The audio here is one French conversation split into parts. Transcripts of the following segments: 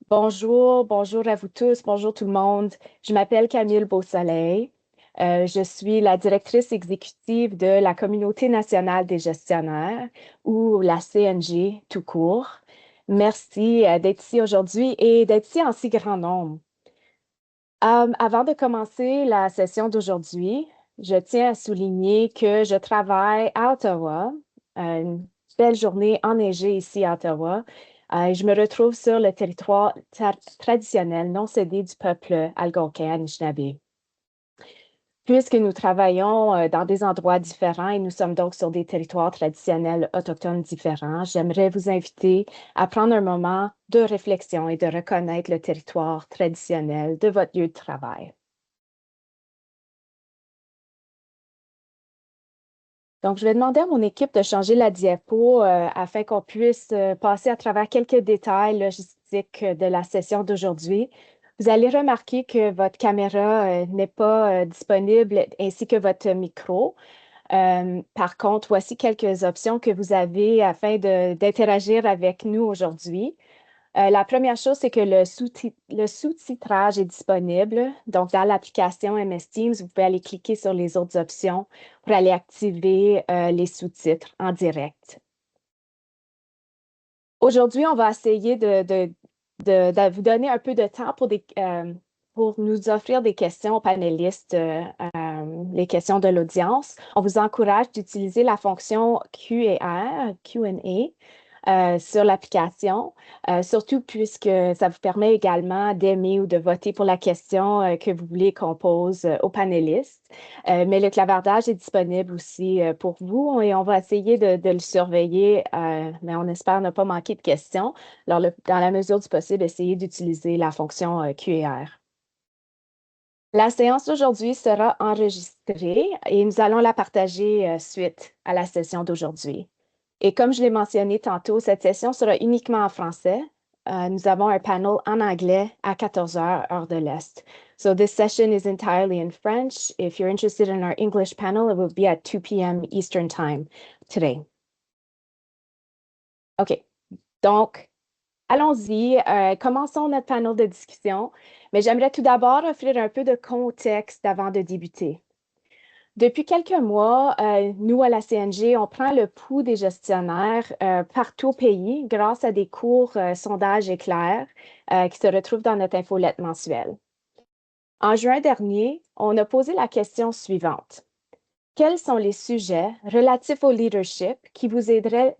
Bonjour, bonjour à vous tous, bonjour tout le monde. Je m'appelle Camille Beausoleil. Je suis la directrice exécutive de la Communauté nationale des gestionnaires ou la CNG tout court. Merci d'être ici aujourd'hui et d'être ici en si grand nombre. Avant de commencer la session d'aujourd'hui, je tiens à souligner que je travaille à Ottawa, une belle journée enneigée ici à Ottawa. Et je me retrouve sur le territoire traditionnel non cédé du peuple algonquin Anishinaabe. Puisque nous travaillons dans des endroits différents et nous sommes donc sur des territoires traditionnels autochtones différents, j'aimerais vous inviter à prendre un moment de réflexion et de reconnaître le territoire traditionnel de votre lieu de travail. Donc, je vais demander à mon équipe de changer la diapo afin qu'on puisse passer à travers quelques détails logistiques de la session d'aujourd'hui. Vous allez remarquer que votre caméra n'est pas disponible ainsi que votre micro. Par contre, voici quelques options que vous avez afin d'interagir avec nous aujourd'hui. La première chose, c'est que le sous-titrage est disponible. Donc, dans l'application MS Teams, vous pouvez aller cliquer sur les autres options pour aller activer les sous-titres en direct. Aujourd'hui, on va essayer de vous donner un peu de temps pour nous offrir des questions aux panélistes, les questions de l'audience. On vous encourage d'utiliser la fonction Q&A, sur l'application, surtout puisque ça vous permet également d'aimer ou de voter pour la question que vous voulez qu'on pose aux panélistes. Mais le clavardage est disponible aussi pour vous et on va essayer de le surveiller, mais on espère ne pas manquer de questions. Alors, dans la mesure du possible, essayez d'utiliser la fonction Q&R. La séance d'aujourd'hui sera enregistrée et nous allons la partager suite à la session d'aujourd'hui. Et comme je l'ai mentionné tantôt, cette session sera uniquement en français. Nous avons un panel en anglais à 14 heures, heure de l'Est. So this session is entirely in French. If you're interested in our English panel, it will be at 2 p.m. Eastern Time today. OK. Donc, allons-y. Commençons notre panel de discussion. Mais j'aimerais tout d'abord offrir un peu de contexte avant de débuter. Depuis quelques mois, nous, à la CNG, on prend le pouls des gestionnaires partout au pays grâce à des courts sondages éclairs qui se retrouvent dans notre infolette mensuelle. En juin dernier, on a posé la question suivante. Quels sont les sujets relatifs au leadership qui vous aideraient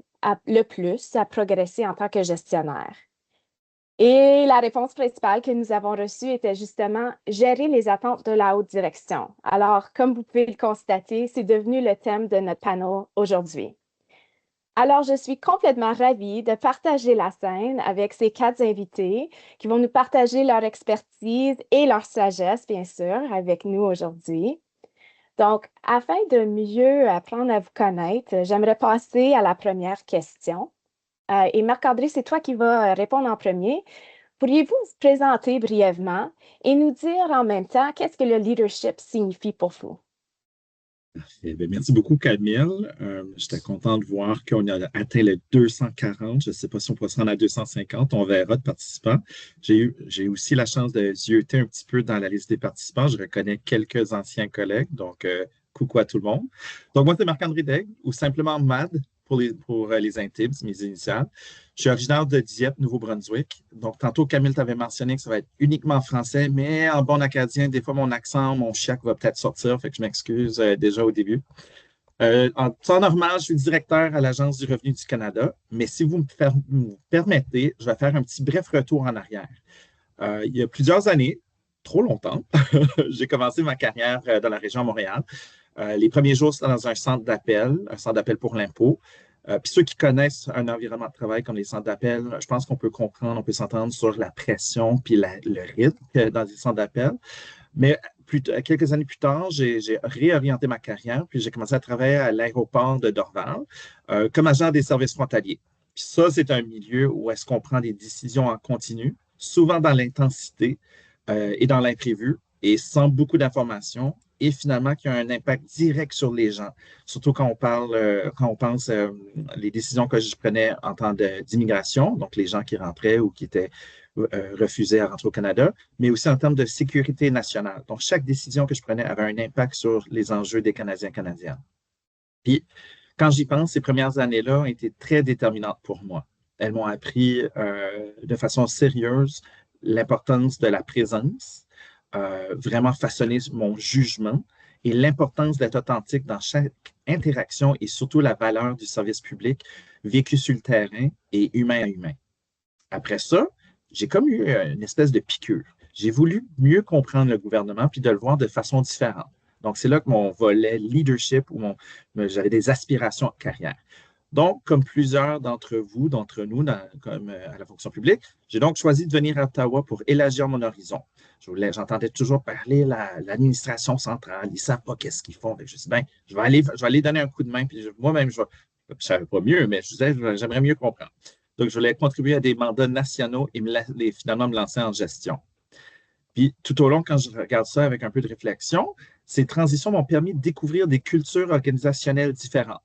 le plus à progresser en tant que gestionnaire? Et la réponse principale que nous avons reçue était justement gérer les attentes de la haute direction. Alors, comme vous pouvez le constater, c'est devenu le thème de notre panel aujourd'hui. Alors, je suis complètement ravie de partager la scène avec ces quatre invités qui vont nous partager leur expertise et leur sagesse, bien sûr, avec nous aujourd'hui. Donc, afin de mieux apprendre à vous connaître, j'aimerais passer à la première question. Et Marc-André, c'est toi qui vas répondre en premier. Pourriez-vous vous présenter brièvement et nous dire en même temps qu'est-ce que le leadership signifie pour vous? Eh bien, merci beaucoup, Camille. J'étais content de voir qu'on a atteint le 240. Je ne sais pas si on pourra se rendre à 250. On verra de participants. J'ai aussi la chance de zioter un petit peu dans la liste des participants. Je reconnais quelques anciens collègues. Donc, coucou à tout le monde. Donc, moi, c'est Marc-André Daigle, ou simplement MAD pour les intimes, mes initiales. Je suis originaire de Dieppe, Nouveau-Brunswick. Donc, tantôt, Camille t'avait mentionné que ça va être uniquement français, mais en bon acadien, des fois, mon accent, mon chiac va peut-être sortir, fait que je m'excuse déjà au début. En temps normal, je suis directeur à l'Agence du revenu du Canada, mais si vous me permettez, je vais faire un petit bref retour en arrière. Il y a plusieurs années, trop longtemps, j'ai commencé ma carrière dans la région de Montréal. Les premiers jours, c'était dans un centre d'appel pour l'impôt. Puis ceux qui connaissent un environnement de travail comme les centres d'appel, je pense qu'on peut comprendre, on peut s'entendre sur la pression puis le rythme dans les centres d'appel. Mais quelques années plus tard, j'ai réorienté ma carrière, puis j'ai commencé à travailler à l'aéroport de Dorval comme agent des services frontaliers. Puis ça, c'est un milieu où est-ce qu'on prend des décisions en continu, souvent dans l'intensité et dans l'imprévu. et sans beaucoup d'informations et finalement qui a un impact direct sur les gens. Surtout quand on pense les décisions que je prenais en temps d'immigration, donc les gens qui rentraient ou qui étaient refusés à rentrer au Canada, mais aussi en termes de sécurité nationale. Donc, chaque décision que je prenais avait un impact sur les enjeux des Canadiens et Canadiennes. Puis, quand j'y pense, ces premières années-là ont été très déterminantes pour moi. Elles m'ont appris de façon sérieuse l'importance de la présence, vraiment façonner mon jugement et l'importance d'être authentique dans chaque interaction et surtout la valeur du service public vécu sur le terrain et humain à humain. Après ça, j'ai comme eu une espèce de piqûre. J'ai voulu mieux comprendre le gouvernement puis de le voir de façon différente. Donc, c'est là que mon volet leadership ou j'avais des aspirations de carrière. Donc, comme plusieurs d'entre vous, d'entre nous, comme à la fonction publique, j'ai donc choisi de venir à Ottawa pour élargir mon horizon. J'entendais toujours parler l'administration centrale, ils ne savent pas qu'est-ce qu'ils font. Je me suis dit, ben, je vais aller donner un coup de main, puis moi-même, je ne savais pas mieux, mais je disais, j'aimerais mieux comprendre. Donc, je voulais contribuer à des mandats nationaux et finalement me lancer en gestion. Puis, tout au long, quand je regarde ça avec un peu de réflexion, ces transitions m'ont permis de découvrir des cultures organisationnelles différentes,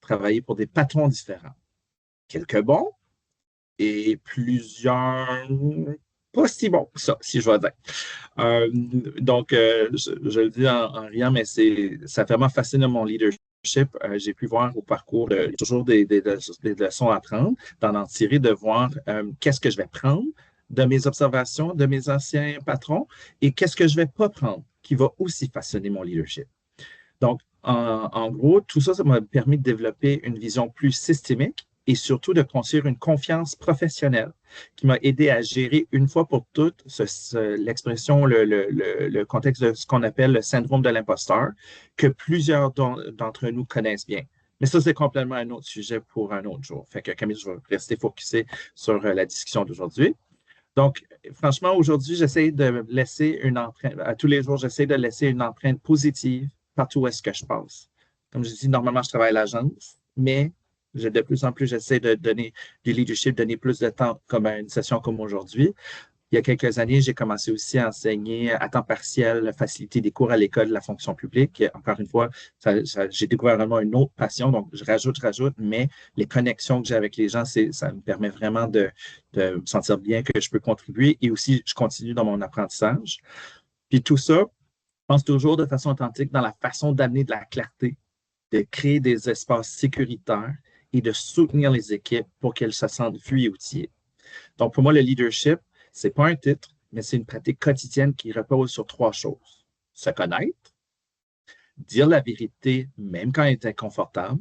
travailler pour des patrons différents. Quelques bons et plusieurs pas si bons que ça, si je veux dire. Je le dis en riant, mais ça fait vraiment fasciné mon leadership. J'ai pu voir au parcours toujours des leçons à prendre, d'en tirer, de voir qu'est-ce que je vais prendre de mes observations, de mes anciens patrons, et qu'est-ce que je ne vais pas prendre qui va aussi façonner mon leadership. Donc, en gros, tout ça, ça m'a permis de développer une vision plus systémique et surtout de construire une confiance professionnelle qui m'a aidé à gérer une fois pour toutes l'expression, le contexte de ce qu'on appelle le syndrome de l'imposteur, que plusieurs d'entre nous connaissent bien. Mais ça, c'est complètement un autre sujet pour un autre jour. Fait que Camille, je vais rester focusé sur la discussion d'aujourd'hui. Donc, franchement, aujourd'hui, j'essaie de laisser une empreinte, à tous les jours, j'essaie de laisser une empreinte positive partout où est-ce que je passe. Comme je dis, normalement, je travaille à l'agence, mais de plus en plus, j'essaie de donner du leadership, donner plus de temps comme à une session comme aujourd'hui. Il y a quelques années, j'ai commencé aussi à enseigner à temps partiel, faciliter des cours à l'école de la fonction publique. Et encore une fois, j'ai découvert vraiment une autre passion, donc je rajoute, mais les connexions que j'ai avec les gens, ça me permet vraiment de me sentir bien que je peux contribuer et aussi je continue dans mon apprentissage. Puis tout ça, je pense toujours de façon authentique dans la façon d'amener de la clarté, de créer des espaces sécuritaires et de soutenir les équipes pour qu'elles se sentent vues et outillées. Donc, pour moi, le leadership, ce n'est pas un titre, mais c'est une pratique quotidienne qui repose sur trois choses. Se connaître, dire la vérité même quand elle est inconfortable,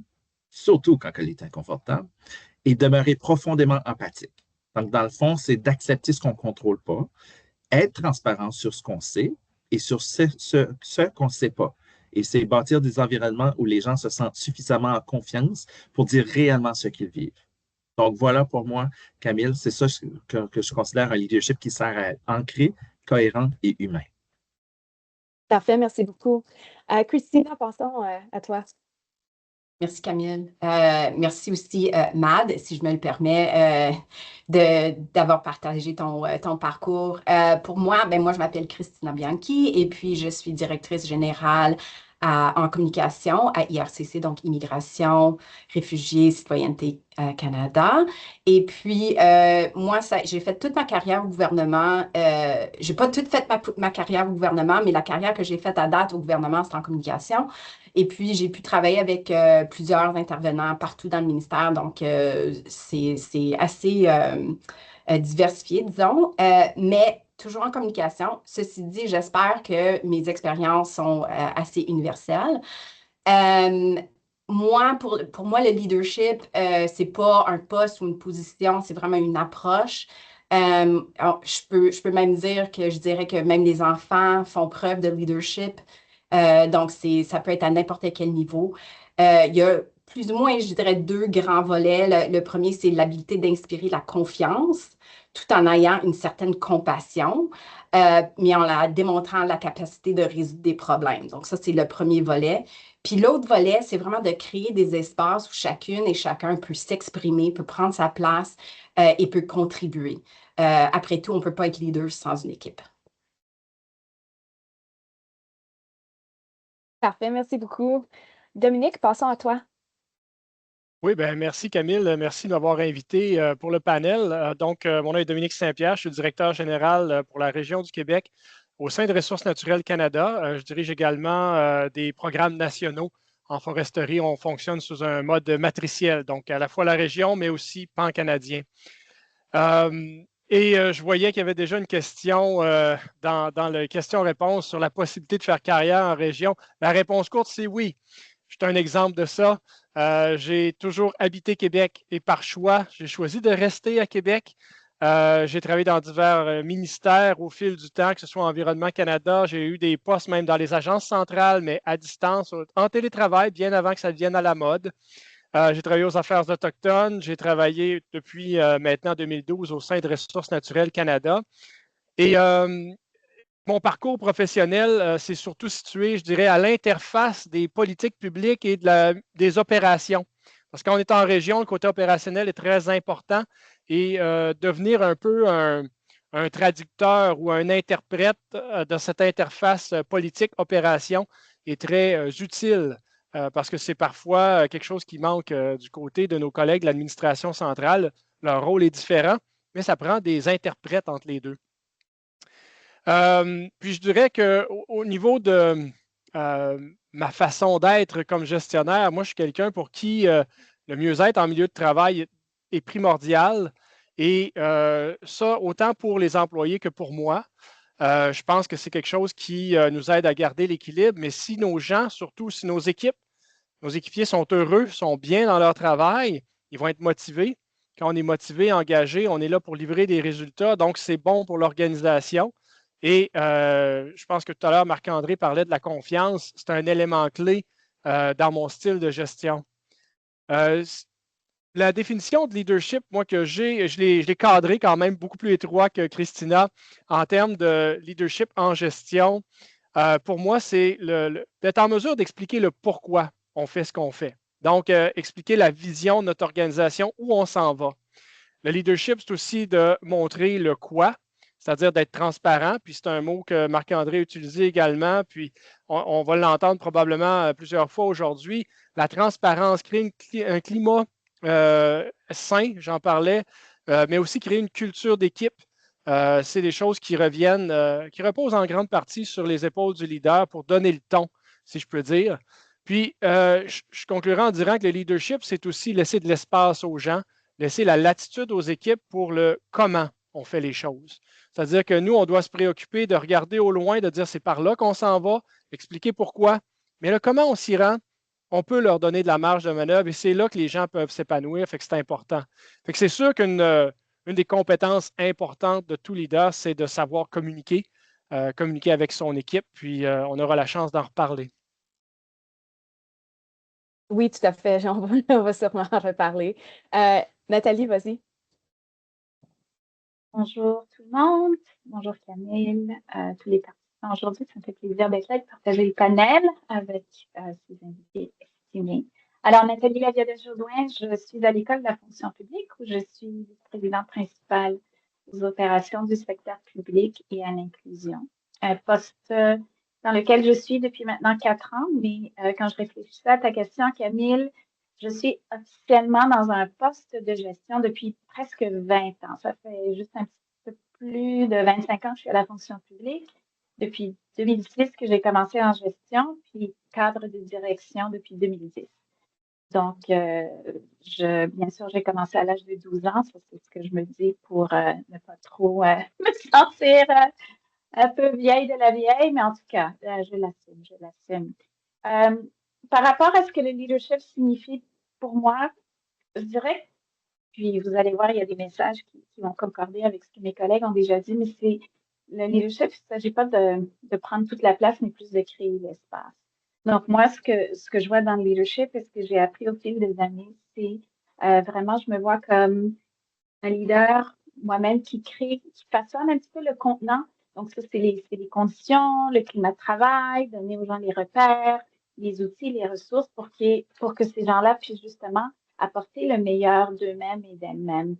surtout quand elle est inconfortable, et demeurer profondément empathique. Donc, dans le fond, c'est d'accepter ce qu'on ne contrôle pas, être transparent sur ce qu'on sait et sur ce qu'on ne sait pas. Et c'est bâtir des environnements où les gens se sentent suffisamment en confiance pour dire réellement ce qu'ils vivent. Donc, voilà pour moi, Camille, c'est ça que je considère un leadership qui sert à être ancré, cohérent et humain. Parfait, merci beaucoup. Christina, passons à toi. Merci Camille. Merci aussi Mad, si je me le permets, d'avoir partagé ton parcours. Pour moi, moi je m'appelle Christina Bianchi et puis je suis directrice générale en communication à IRCC, donc Immigration, Réfugiés, Citoyenneté Canada. Et puis moi, j'ai fait toute ma carrière au gouvernement. J'ai pas toute fait ma carrière au gouvernement, mais la carrière que j'ai faite à date au gouvernement, c'est en communication. Et puis, j'ai pu travailler avec plusieurs intervenants partout dans le ministère, donc c'est assez diversifié, disons, mais toujours en communication. Ceci dit, j'espère que mes expériences sont assez universelles. Moi, pour moi, le leadership, c'est pas un poste ou une position, c'est vraiment une approche. Je peux même dire que je dirais que même les enfants font preuve de leadership. Donc, ça peut être à n'importe quel niveau. Il y a plus ou moins, je dirais, deux grands volets. Le premier, c'est l'habilité d'inspirer la confiance, tout en ayant une certaine compassion, mais en la démontrant la capacité de résoudre des problèmes. Donc, ça, c'est le premier volet. Puis l'autre volet, c'est vraiment de créer des espaces où chacune et chacun peut s'exprimer, peut prendre sa place et peut contribuer. Après tout, on ne peut pas être leader sans une équipe. Parfait, merci beaucoup. Dominique, passons à toi. Oui, ben merci Camille, merci de m'avoir invité pour le panel. Mon nom est Dominique Saint-Pierre, je suis le directeur général pour la région du Québec au sein de Ressources naturelles Canada. Je dirige également des programmes nationaux en foresterie. On fonctionne sous un mode matriciel, donc à la fois la région, mais aussi pan-canadien. Je voyais qu'il y avait déjà une question dans le question-réponse sur la possibilité de faire carrière en région. La réponse courte, c'est oui. Je suis un exemple de ça. J'ai toujours habité Québec et par choix, j'ai choisi de rester à Québec. J'ai travaillé dans divers ministères au fil du temps, que ce soit Environnement Canada. J'ai eu des postes même dans les agences centrales, mais à distance, en télétravail, bien avant que ça devienne à la mode. J'ai travaillé aux affaires autochtones. J'ai travaillé depuis maintenant 2012 au sein de Ressources naturelles Canada. Et mon parcours professionnel s'est surtout situé, je dirais, à l'interface des politiques publiques et des opérations. Parce qu'on est en région, le côté opérationnel est très important et devenir un peu un traducteur ou un interprète de cette interface politique-opération est très utile parce que c'est parfois quelque chose qui manque du côté de nos collègues de l'administration centrale. Leur rôle est différent, mais ça prend des interprètes entre les deux. Puis je dirais qu'au niveau de ma façon d'être comme gestionnaire, moi, je suis quelqu'un pour qui le mieux-être en milieu de travail est primordial. Et ça, autant pour les employés que pour moi. Je pense que c'est quelque chose qui nous aide à garder l'équilibre. Mais si nos gens, surtout si nos équipiers sont heureux, sont bien dans leur travail, ils vont être motivés. Quand on est motivé, engagé, on est là pour livrer des résultats. Donc, c'est bon pour l'organisation. Et je pense que tout à l'heure, Marc-André parlait de la confiance. C'est un élément clé dans mon style de gestion. La définition de leadership, moi, que je l'ai cadré quand même beaucoup plus étroit que Christina en termes de leadership en gestion. Pour moi, c'est d'être en mesure d'expliquer le pourquoi on fait ce qu'on fait. Donc, expliquer la vision de notre organisation, où on s'en va. Le leadership, c'est aussi de montrer le quoi, c'est-à-dire d'être transparent. Puis c'est un mot que Marc-André a utilisé également, puis on va l'entendre probablement plusieurs fois aujourd'hui. La transparence, crée un climat sain, j'en parlais, mais aussi créer une culture d'équipe. C'est des choses qui reviennent, qui reposent en grande partie sur les épaules du leader pour donner le ton, si je peux dire. Puis, je conclurai en disant que le leadership, c'est aussi laisser de l'espace aux gens, laisser la latitude aux équipes pour le comment on fait les choses. C'est-à-dire que nous, on doit se préoccuper de regarder au loin, de dire c'est par là qu'on s'en va, expliquer pourquoi. Mais le comment on s'y rend, on peut leur donner de la marge de manœuvre et c'est là que les gens peuvent s'épanouir, fait que c'est important. Fait que c'est sûr qu'une des compétences importantes de tout leader, c'est de savoir communiquer, communiquer avec son équipe, puis on aura la chance d'en reparler. Oui, tout à fait. On va sûrement en reparler. Nathalie, vas-y. Bonjour tout le monde, bonjour Camille, tous les participants aujourd'hui. Ça me fait plaisir d'être là et de partager le panel avec ces invités estimés. Alors, Nathalie Laviada-Jourdouin, je suis à l'École de la fonction publique où je suis vice-présidente principale aux opérations du secteur public et à l'inclusion. Un poste dans lequel je suis depuis maintenant 4 ans, mais quand je réfléchissais à ta question, Camille, je suis officiellement dans un poste de gestion depuis presque 20 ans. Ça fait juste un petit peu plus de 25 ans que je suis à la fonction publique. Depuis 2006 que j'ai commencé en gestion, puis cadre de direction depuis 2010. Donc, bien sûr, j'ai commencé à l'âge de 12 ans. Ça, c'est ce que je me dis pour ne pas trop me sentir un peu vieille de la vieille, mais en tout cas, je l'assume. Par rapport à ce que le leadership signifie pour moi, je dirais, puis vous allez voir, il y a des messages qui vont concorder avec ce que mes collègues ont déjà dit, mais c'est le leadership, il ne s'agit pas de prendre toute la place, mais plus de créer l'espace. Donc, moi, ce que je vois dans le leadership et ce que j'ai appris au fil des années, c'est vraiment, je me vois comme un leader moi-même qui façonne un petit peu le contenant. Donc, ça, c'est les conditions, le climat de travail, donner aux gens les repères, les outils, les ressources pour que ces gens-là puissent justement apporter le meilleur d'eux-mêmes et d'elles-mêmes.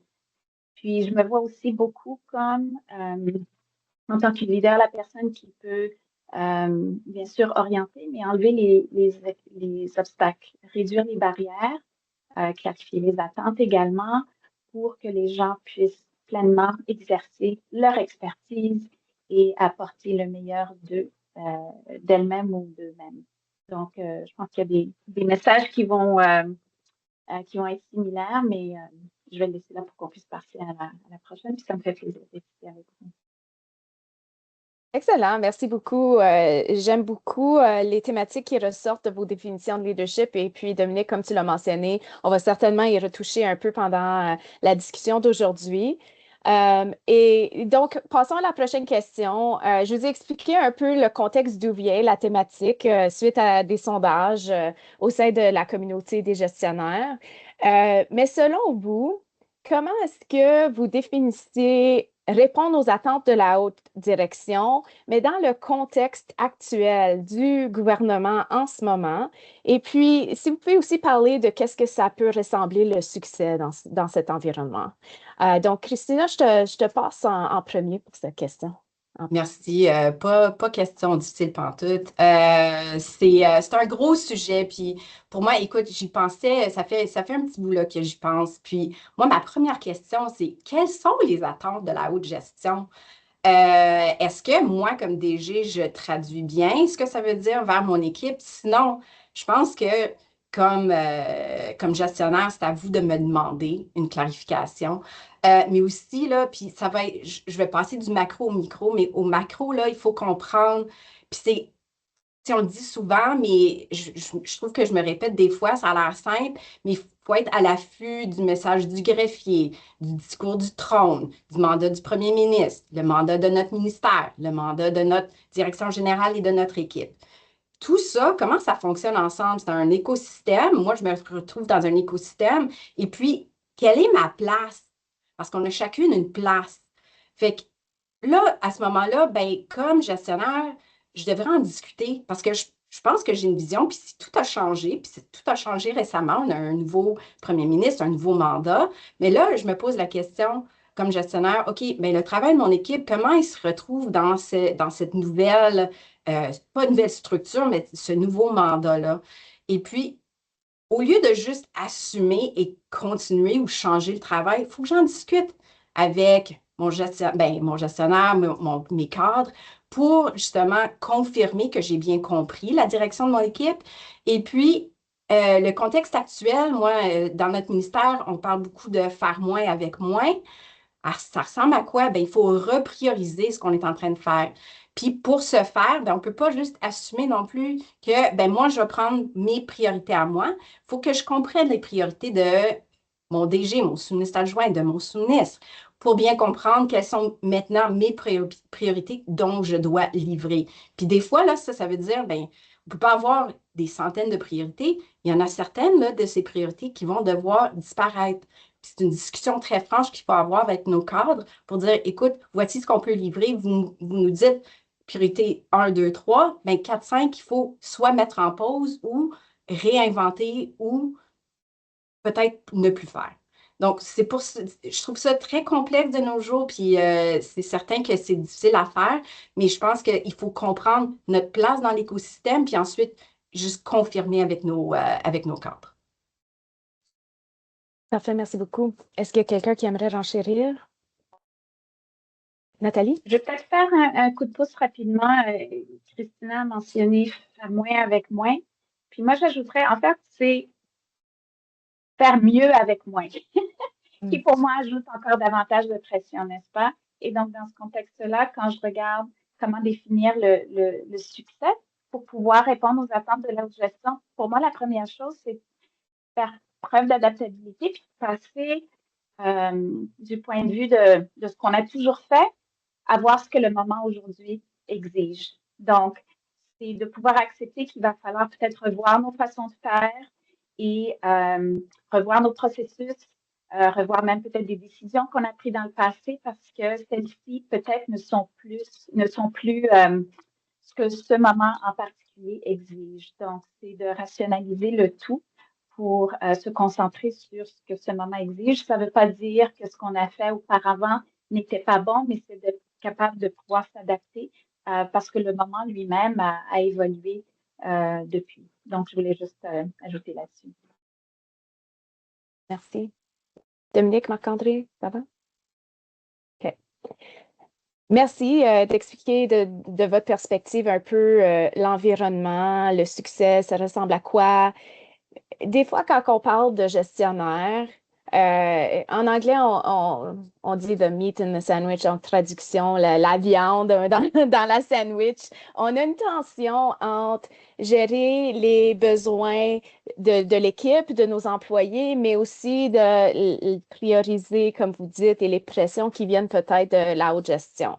Puis, je me vois aussi beaucoup comme, en tant que leader, la personne qui peut bien sûr orienter, mais enlever les obstacles, réduire les barrières, clarifier les attentes également pour que les gens puissent pleinement exercer leur expertise et apporter le meilleur d'elles-mêmes ou d'eux-mêmes. Donc, je pense qu'il y a des messages qui vont être similaires, mais je vais le laisser là pour qu'on puisse passer à la prochaine. Puis ça me fait plaisir d'être ici avec vous. Excellent, merci beaucoup. J'aime beaucoup les thématiques qui ressortent de vos définitions de leadership. Et puis, Dominique, comme tu l'as mentionné, on va certainement y retoucher un peu pendant la discussion d'aujourd'hui. Et donc, passons à la prochaine question. Je vous ai expliqué un peu le contexte d'où vient la thématique suite à des sondages au sein de la communauté des gestionnaires. Mais selon vous, comment est-ce que vous définissez répondre aux attentes de la haute direction, mais dans le contexte actuel du gouvernement en ce moment? Et puis, si vous pouvez aussi parler de qu'est-ce que ça peut ressembler le succès dans cet environnement. Donc, Christina, je te passe en premier pour cette question. Merci. Pas question difficile pantoute. C'est un gros sujet. Puis pour moi, écoute, j'y pensais, ça fait un petit bout là que j'y pense. Puis moi, ma première question, c'est quelles sont les attentes de la haute gestion? Est-ce que moi, comme DG, je traduis bien ce que ça veut dire vers mon équipe? Sinon, je pense que comme gestionnaire, c'est à vous de me demander une clarification. Mais aussi, là, puis ça va être, je vais passer du macro au micro, mais au macro, là, il faut comprendre. Puis on le dit souvent, mais je trouve que je me répète des fois, ça a l'air simple, mais il faut être à l'affût du message du greffier, du discours du trône, du mandat du premier ministre, le mandat de notre ministère, le mandat de notre direction générale et de notre équipe. Tout ça, comment ça fonctionne ensemble? C'est un écosystème. Moi, je me retrouve dans un écosystème. Et puis, quelle est ma place? Parce qu'on a chacune une place. Fait que là, à ce moment-là, ben, comme gestionnaire, je devrais en discuter parce que je pense que j'ai une vision, puis si tout a changé, puis si tout a changé récemment, on a un nouveau premier ministre, un nouveau mandat, mais là, je me pose la question comme gestionnaire, OK, bien, le travail de mon équipe, comment il se retrouve dans cette nouvelle, pas une nouvelle structure, mais ce nouveau mandat-là? Et puis, au lieu de juste assumer et continuer ou changer le travail, il faut que j'en discute avec mon gestionnaire, mes cadres, pour justement confirmer que j'ai bien compris la direction de mon équipe. Et puis, le contexte actuel, moi, dans notre ministère, on parle beaucoup de faire moins avec moins. Alors, ça ressemble à quoi? Bien, il faut reprioriser ce qu'on est en train de faire. Puis pour ce faire, bien, on ne peut pas juste assumer non plus que bien, moi, je vais prendre mes priorités à moi. Il faut que je comprenne les priorités de mon DG, mon sous-ministre adjoint, de mon sous-ministre, pour bien comprendre quelles sont maintenant mes priorités dont je dois livrer. Puis des fois, là, ça veut dire, bien, on ne peut pas avoir des centaines de priorités. Il y en a certaines là, de ces priorités qui vont devoir disparaître. C'est une discussion très franche qu'il faut avoir avec nos cadres pour dire, écoute, voici ce qu'on peut livrer. Vous nous dites priorité 1, 2, 3, bien 4, 5, il faut soit mettre en pause ou réinventer ou peut-être ne plus faire. Donc, je trouve ça très complexe de nos jours, puis c'est certain que c'est difficile à faire, mais je pense qu'il faut comprendre notre place dans l'écosystème, puis ensuite, juste confirmer avec nos cadres. Parfait, merci beaucoup. Est-ce qu'il y a quelqu'un qui aimerait renchérir? Nathalie? Je vais peut-être faire un coup de pouce rapidement. Christina a mentionné faire moins avec moins. Puis moi, j'ajouterais, en fait, c'est faire mieux avec moins, qui pour moi ajoute encore davantage de pression, n'est-ce pas? Et donc, dans ce contexte-là, quand je regarde comment définir le succès pour pouvoir répondre aux attentes de la haute gestion, pour moi, la première chose, c'est faire preuve d'adaptabilité puis passer du point de vue de ce qu'on a toujours fait à voir ce que le moment aujourd'hui exige. Donc, c'est de pouvoir accepter qu'il va falloir peut-être revoir nos façons de faire et revoir nos processus, revoir même peut-être des décisions qu'on a prises dans le passé parce que celles-ci peut-être ne sont plus ce que ce moment en particulier exige. Donc, c'est de rationaliser le tout pour se concentrer sur ce que ce moment exige. Ça ne veut pas dire que ce qu'on a fait auparavant n'était pas bon, mais c'est d'être capable de pouvoir s'adapter parce que le moment lui-même a évolué depuis. Donc, je voulais juste ajouter là-dessus. Merci. Dominique, Marc-André, ça va? OK. Merci d'expliquer de votre perspective un peu l'environnement, le succès, ça ressemble à quoi? Des fois, quand on parle de gestionnaire, en anglais, on dit the meat in the sandwich, en traduction, la viande dans la sandwich. On a une tension entre gérer les besoins de l'équipe, de nos employés, mais aussi de prioriser, comme vous dites, et les pressions qui viennent peut-être de la haute gestion.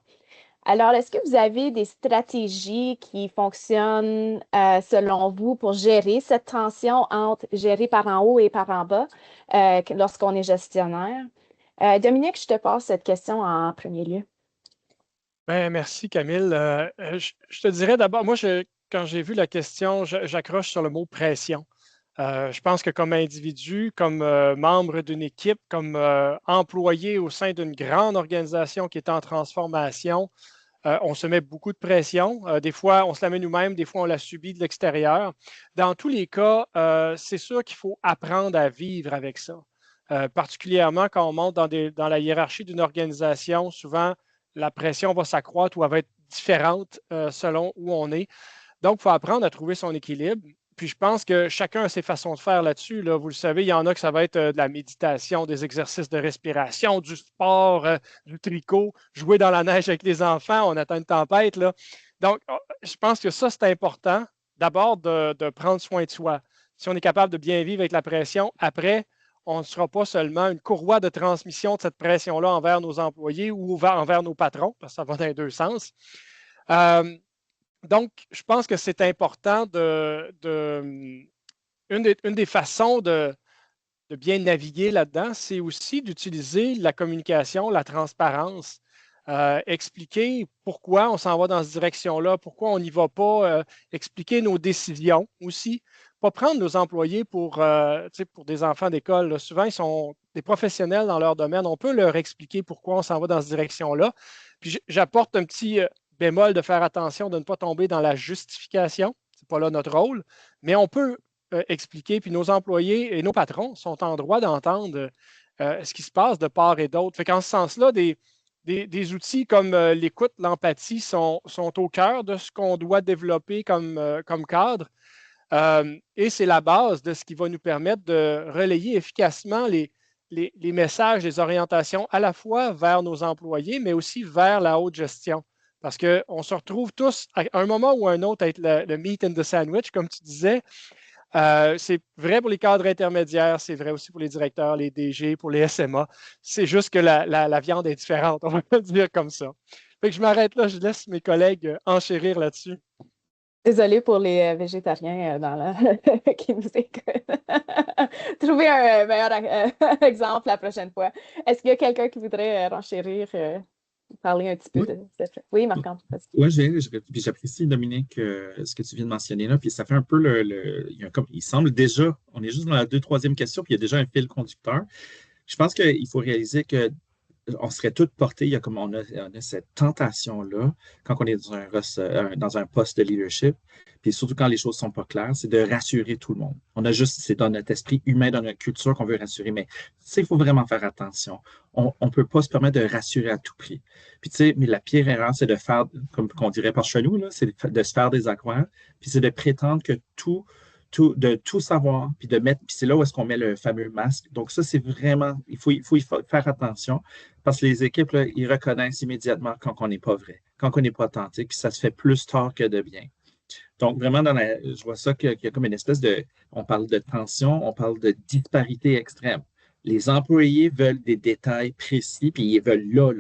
Alors, est-ce que vous avez des stratégies qui fonctionnent selon vous pour gérer cette tension entre gérer par en haut et par en bas lorsqu'on est gestionnaire? Dominique, je te passe cette question en premier lieu. Ben, merci, Camille. Je te dirais d'abord, moi, quand j'ai vu la question, j'accroche sur le mot pression. Je pense que comme individu, comme membre d'une équipe, comme employé au sein d'une grande organisation qui est en transformation, on se met beaucoup de pression. Des fois, on se la met nous-mêmes, des fois, on la subit de l'extérieur. Dans tous les cas, c'est sûr qu'il faut apprendre à vivre avec ça. Particulièrement quand on monte dans la hiérarchie d'une organisation, souvent, la pression va s'accroître ou elle va être différente selon où on est. Donc, il faut apprendre à trouver son équilibre. Puis je pense que chacun a ses façons de faire là-dessus. Là. Vous le savez, il y en a que ça va être de la méditation, des exercices de respiration, du sport, du tricot, jouer dans la neige avec les enfants, on attend une tempête. Là. Donc, je pense que ça, c'est important, d'abord de prendre soin de soi. Si on est capable de bien vivre avec la pression, après, on ne sera pas seulement une courroie de transmission de cette pression-là envers nos employés ou envers nos patrons, parce que ça va dans les deux sens. Donc, je pense que c'est important une des façons de bien naviguer là-dedans, c'est aussi d'utiliser la communication, la transparence, expliquer pourquoi on s'en va dans cette direction-là, pourquoi on n'y va pas, expliquer nos décisions aussi. Pas prendre nos employés pour des enfants d'école. Souvent, ils sont des professionnels dans leur domaine. On peut leur expliquer pourquoi on s'en va dans cette direction-là. Puis j'apporte un petit bémol de faire attention de ne pas tomber dans la justification. Ce n'est pas là notre rôle, mais on peut expliquer. Puis nos employés et nos patrons sont en droit d'entendre ce qui se passe de part et d'autre. Fait qu'en ce sens-là, des outils comme l'écoute, l'empathie sont au cœur de ce qu'on doit développer comme cadre. Et c'est la base de ce qui va nous permettre de relayer efficacement les messages, les orientations à la fois vers nos employés, mais aussi vers la haute gestion. Parce qu'on se retrouve tous à un moment ou à un autre à être le meat in the sandwich, comme tu disais. C'est vrai pour les cadres intermédiaires, c'est vrai aussi pour les directeurs, les DG, pour les SMA. C'est juste que la viande est différente, on va le dire comme ça. Fait que je m'arrête là, je laisse mes collègues enchérir là-dessus. Désolée pour les végétariens qui nous écoutent. Trouvez un meilleur exemple la prochaine fois. Est-ce qu'il y a quelqu'un qui voudrait renchérir, parler un petit peu de cette... Oui, Marc-André. Oui, j'apprécie, Dominique, ce que tu viens de mentionner là. Puis ça fait un peu il semble déjà, on est juste dans la troisième question, puis il y a déjà un fil conducteur. Je pense qu'il faut réaliser que on serait tous portés, on a cette tentation-là, quand on est dans un poste de leadership, puis surtout quand les choses ne sont pas claires, c'est de rassurer tout le monde. C'est dans notre esprit humain, dans notre culture qu'on veut rassurer, mais il faut vraiment faire attention. On ne peut pas se permettre de rassurer à tout prix. Puis tu sais, mais la pire erreur, c'est de faire, comme on dirait par chez nous, là, c'est de se faire des accroires, puis c'est de prétendre que de tout savoir, puis puis c'est là où est-ce qu'on met le fameux masque. Donc ça, c'est vraiment, il faut y faire attention, parce que les équipes, là, ils reconnaissent immédiatement quand on n'est pas vrai, quand on n'est pas authentique, puis ça se fait plus tard que de bien. Donc vraiment, je vois ça qu'il y a comme une espèce on parle de tension, on parle de disparité extrême. Les employés veulent des détails précis, puis ils veulent là.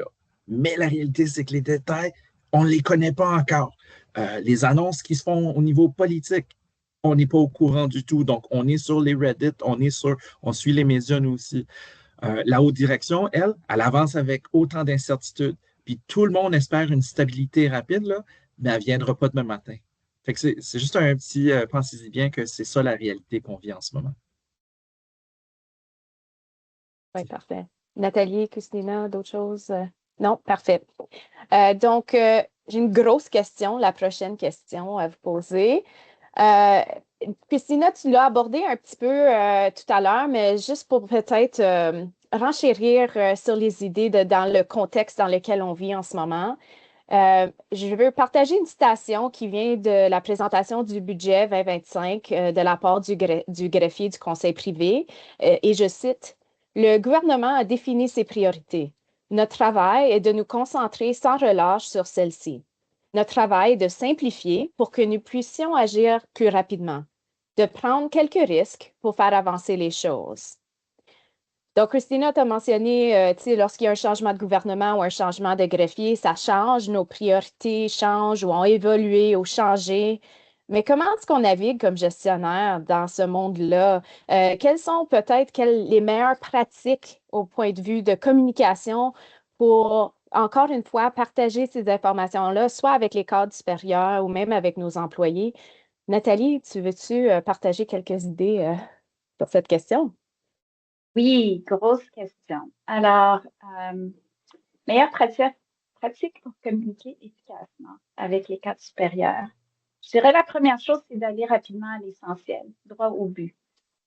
Mais la réalité, c'est que les détails, on ne les connaît pas encore. Les annonces qui se font au niveau politique, on n'est pas au courant du tout. Donc, on est sur les Reddit, on suit les médias, nous aussi. La haute direction, elle avance avec autant d'incertitudes. Puis tout le monde espère une stabilité rapide, là, mais elle ne viendra pas demain matin. Fait que c'est juste un petit, pensez-y bien que c'est ça la réalité qu'on vit en ce moment. Oui, parfait. Nathalie, Christina, d'autres choses? Non, parfait. Donc, j'ai une grosse question, la prochaine question à vous poser. Euh, Christina, tu l'as abordé un petit peu tout à l'heure, mais juste pour peut-être renchérir sur les idées dans le contexte dans lequel on vit en ce moment. Je veux partager une citation qui vient de la présentation du budget 2025 de la part du greffier du Conseil privé. Et je cite, le gouvernement a défini ses priorités. Notre travail est de nous concentrer sans relâche sur celles-ci. Notre travail est de simplifier pour que nous puissions agir plus rapidement, de prendre quelques risques pour faire avancer les choses. Donc, Christina, tu as mentionné, lorsqu'il y a un changement de gouvernement ou un changement de greffier, ça change, nos priorités changent ou ont évolué ou changé. Mais comment est-ce qu'on navigue comme gestionnaire dans ce monde-là? Quelles sont peut-être les meilleures pratiques au point de vue de communication pour, encore une fois, partager ces informations-là, soit avec les cadres supérieurs ou même avec nos employés? Nathalie, tu veux-tu partager quelques idées sur cette question? Oui, grosse question. Alors, meilleure pratique pour communiquer efficacement avec les cadres supérieurs. Je dirais la première chose, c'est d'aller rapidement à l'essentiel, droit au but.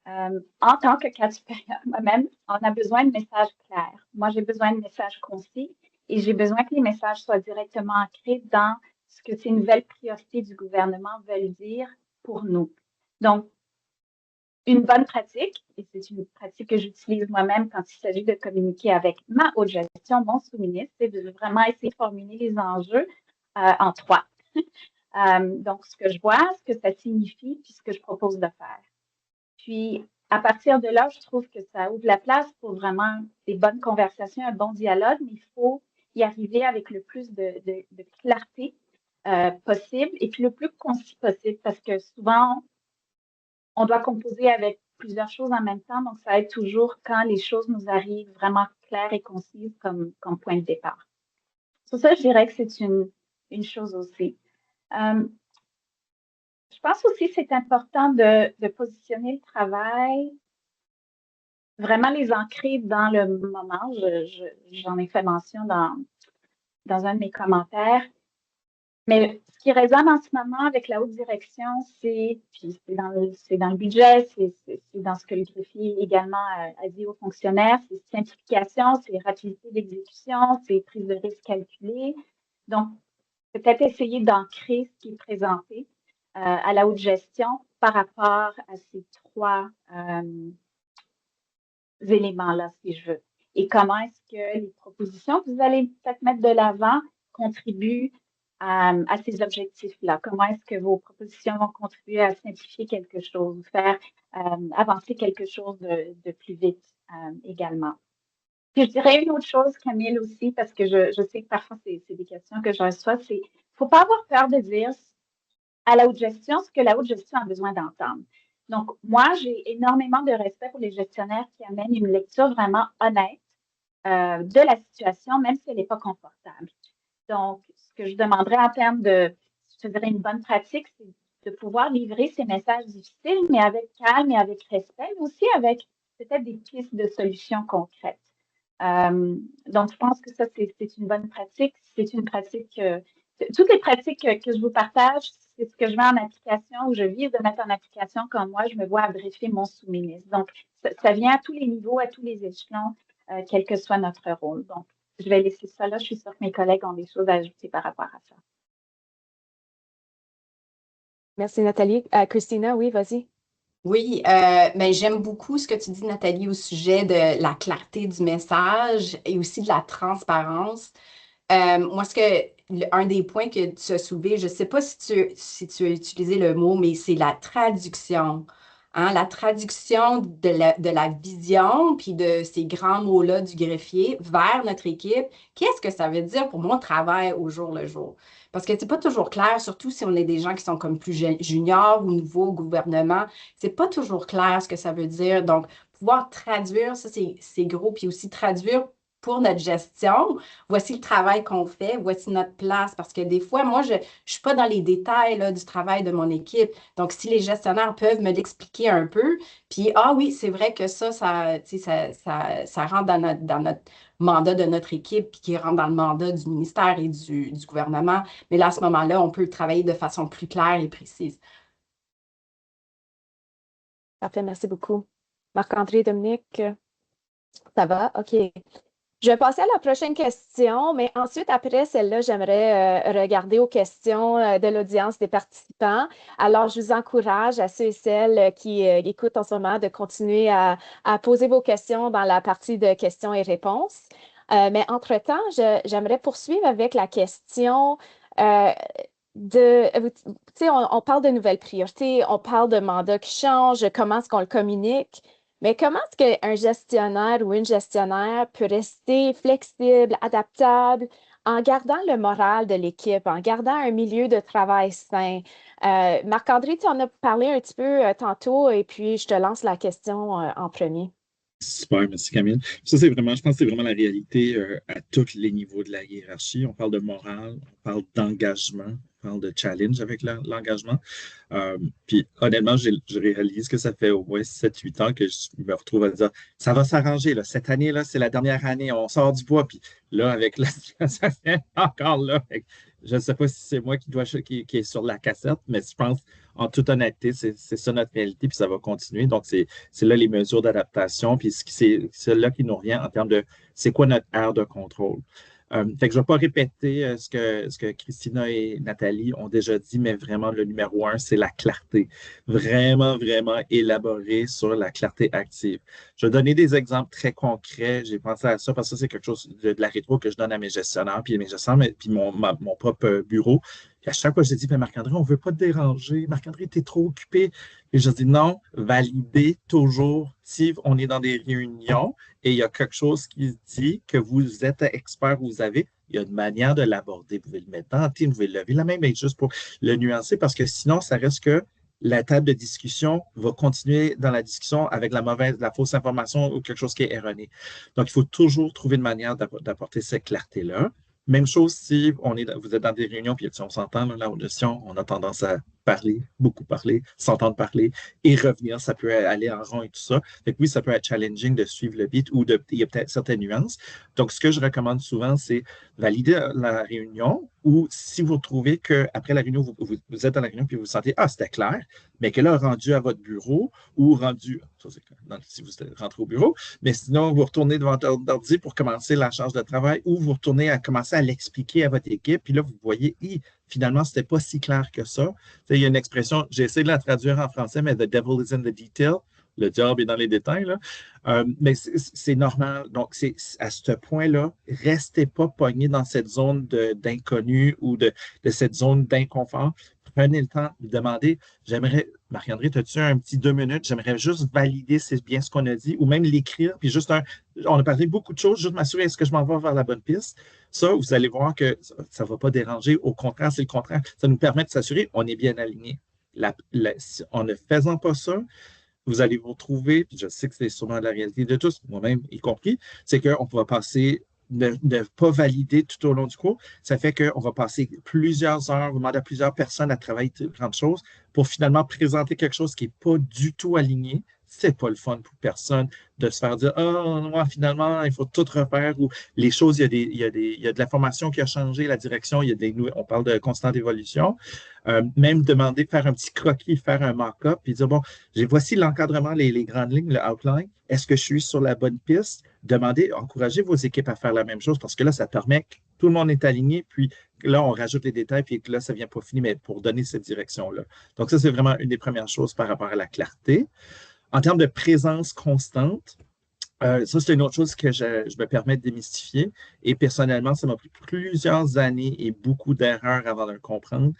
En tant que cadre supérieur, moi-même, on a besoin de messages clairs. Moi, j'ai besoin de messages concis et j'ai besoin que les messages soient directement ancrés dans ce que ces nouvelles priorités du gouvernement veulent dire pour nous. Donc, une bonne pratique, et c'est une pratique que j'utilise moi-même quand il s'agit de communiquer avec ma haute gestion, mon sous-ministre, c'est de vraiment essayer de formuler les enjeux en trois. Donc, ce que je vois, ce que ça signifie, puis ce que je propose de faire. Puis, à partir de là, je trouve que ça ouvre la place pour vraiment des bonnes conversations, un bon dialogue, mais il faut y arriver avec le plus de clarté possible et puis le plus concis possible parce que souvent, on doit composer avec plusieurs choses en même temps, donc ça aide toujours quand les choses nous arrivent vraiment claires et concises comme point de départ. Sur ça, je dirais que c'est une chose aussi. Je pense aussi que c'est important de positionner le travail, vraiment les ancrer dans le moment. J'en ai fait mention dans un de mes commentaires. Mais ce qui résonne en ce moment avec la haute direction, c'est dans le budget, c'est dans ce que le greffier également a dit aux fonctionnaires, c'est simplification, c'est rapidité d'exécution, c'est prise de risque calculée. Donc, peut-être essayer d'ancrer ce qui est présenté à la haute gestion par rapport à ces trois éléments-là, si je veux. Et comment est-ce que les propositions que vous allez peut-être mettre de l'avant contribuent à ces objectifs-là? Comment est-ce que vos propositions vont contribuer à simplifier quelque chose, faire avancer quelque chose de plus vite également? Puis je dirais une autre chose, Camille, aussi, parce que je sais que parfois c'est des questions que je reçois, c'est qu'il ne faut pas avoir peur de dire à la haute gestion ce que la haute gestion a besoin d'entendre. Donc, moi, j'ai énormément de respect pour les gestionnaires qui amènent une lecture vraiment honnête de la situation, même si elle n'est pas confortable. Donc, ce que je demanderais en termes de, je dirais, une bonne pratique, c'est de pouvoir livrer ces messages difficiles, mais avec calme et avec respect, mais aussi avec peut-être des pistes de solutions concrètes. Donc, je pense que ça, c'est une bonne pratique. C'est une pratique, toutes les pratiques que je vous partage, c'est ce que je mets en application ou je vise de mettre en application quand moi, je me vois à briefer mon sous-ministre. Donc, ça vient à tous les niveaux, à tous les échelons, quel que soit notre rôle. Donc, je vais laisser ça là. Je suis sûre que mes collègues ont des choses à ajouter par rapport à ça. Merci, Nathalie. Christina, oui, vas-y. Oui, mais j'aime beaucoup ce que tu dis, Nathalie, au sujet de la clarté du message et aussi de la transparence. Moi, un des points que tu as soulevé, je ne sais pas si tu as utilisé le mot, mais c'est la traduction. Hein, la traduction de la vision, puis de ces grands mots-là du greffier vers notre équipe. Qu'est-ce que ça veut dire pour mon travail au jour le jour? Parce que c'est pas toujours clair, surtout si on est des gens qui sont comme plus juniors ou nouveaux au gouvernement, c'est pas toujours clair ce que ça veut dire. Donc, pouvoir traduire, ça, c'est gros. Puis aussi traduire pour notre gestion, voici le travail qu'on fait, voici notre place. Parce que des fois, moi, je ne suis pas dans les détails là, du travail de mon équipe. Donc, si les gestionnaires peuvent me l'expliquer un peu, puis, ah oui, c'est vrai que ça rentre dans notre mandat de notre équipe puis qui rentre dans le mandat du ministère et du gouvernement. Mais là, à ce moment-là, on peut travailler de façon plus claire et précise. Parfait, merci beaucoup. Marc-André, Dominique, ça va? OK. Je vais passer à la prochaine question, mais ensuite, après celle-là, j'aimerais regarder aux questions de l'audience des participants. Alors, je vous encourage à ceux et celles qui écoutent en ce moment de continuer à poser vos questions dans la partie de questions et réponses. Mais entre-temps, j'aimerais poursuivre avec la question tu sais, on parle de nouvelles priorités, on parle de mandats qui changent, comment est-ce qu'on le communique. Mais comment est-ce qu'un gestionnaire ou une gestionnaire peut rester flexible, adaptable, en gardant le moral de l'équipe, en gardant un milieu de travail sain? Marc-André, tu en as parlé un petit peu tantôt, et puis je te lance la question en premier. Super, merci Camille. Ça, c'est vraiment, je pense que c'est vraiment la réalité à tous les niveaux de la hiérarchie. On parle de morale, on parle d'engagement, on parle de challenge avec l'engagement. Puis honnêtement, je réalise que ça fait au moins 7-8 ans que je me retrouve à dire ça va s'arranger, là. Cette année, là, c'est la dernière année, on sort du bois. Puis là, avec la situation, c'est encore là. Je ne sais pas si c'est moi qui est sur la cassette, mais je pense, en toute honnêteté, c'est ça notre réalité, puis ça va continuer. Donc, c'est là les mesures d'adaptation, puis c'est là qui nous revient en termes de c'est quoi notre aire de contrôle. Fait que je ne vais pas répéter ce que Christina et Nathalie ont déjà dit, mais vraiment, le numéro 1, c'est la clarté. Vraiment, vraiment élaboré sur la clarté active. Je vais donner des exemples très concrets. J'ai pensé à ça parce que ça, c'est quelque chose de la rétro que je donne à mes gestionnaires, puis mes gestionnaires, puis mon propre bureau. Puis à chaque fois, je dis, Marc-André, on ne veut pas te déranger. Marc-André, tu es trop occupé. Et je dis, non, validez toujours. Si on est dans des réunions et il y a quelque chose qui dit que vous êtes expert, il y a une manière de l'aborder. Vous pouvez le mettre dans le team, vous pouvez lever la main, mais juste pour le nuancer, parce que sinon, ça reste que la table de discussion va continuer dans la discussion avec la fausse information ou quelque chose qui est erroné. Donc, il faut toujours trouver une manière d'apporter cette clarté-là. Même chose si vous êtes dans des réunions, puis si on s'entend, là, l'audition, on a tendance à parler, beaucoup parler, s'entendre parler et revenir. Ça peut aller en rond et tout ça. Fait que oui, ça peut être challenging de suivre le beat ou il y a peut-être certaines nuances. Donc, ce que je recommande souvent, c'est valider la réunion ou si vous trouvez qu'après la réunion, vous êtes dans la réunion puis vous sentez, ah, c'était clair, mais que là, rendu à votre bureau ou rendu, ça c'est si vous êtes rentré au bureau, mais sinon, vous retournez devant votre ordi pour commencer la charge de travail ou vous retournez à commencer à l'expliquer à votre équipe. Puis là, vous voyez, finalement, ce n'était pas si clair que ça. Il y a une expression, j'ai essayé de la traduire en français, mais The devil is in the detail. Le diable est dans les détails. Là. Mais c'est normal. Donc, c'est à ce point-là, restez pas pogné dans cette zone d'inconnu ou de cette zone d'inconfort. Prenez le temps de demander, Marc-André, as-tu un petit 2 minutes? J'aimerais juste valider si c'est bien ce qu'on a dit ou même l'écrire. Puis juste on a parlé beaucoup de choses, juste m'assurer est-ce que je m'en vais vers la bonne piste. Ça, vous allez voir que ça ne va pas déranger. Au contraire, c'est le contraire. Ça nous permet de s'assurer qu'on est bien aligné. En ne faisant pas ça, vous allez vous retrouver, puis je sais que c'est sûrement la réalité de tous, moi-même y compris, c'est qu'on va passer ne pas valider tout au long du cours. Ça fait qu'on va passer plusieurs heures, on demande à plusieurs personnes à travailler différentes choses pour finalement présenter quelque chose qui n'est pas du tout aligné. C'est pas le fun pour personne de se faire dire « Ah, moi, finalement, il faut tout refaire » ou les choses, il y a de la formation qui a changé, la direction, on parle de constante évolution. Même demander, faire un petit croquis, faire un mock-up, puis dire « Bon, voici l'encadrement, les grandes lignes, le outline. Est-ce que je suis sur la bonne piste? » Demandez, encouragez vos équipes à faire la même chose parce que là, ça permet que tout le monde est aligné, puis là, on rajoute les détails, puis là, ça ne vient pas finir, mais pour donner cette direction-là. Donc, ça, c'est vraiment une des premières choses par rapport à la clarté. En termes de présence constante, ça, c'est une autre chose que je me permets de démystifier. Et personnellement, ça m'a pris plusieurs années et beaucoup d'erreurs avant de le comprendre.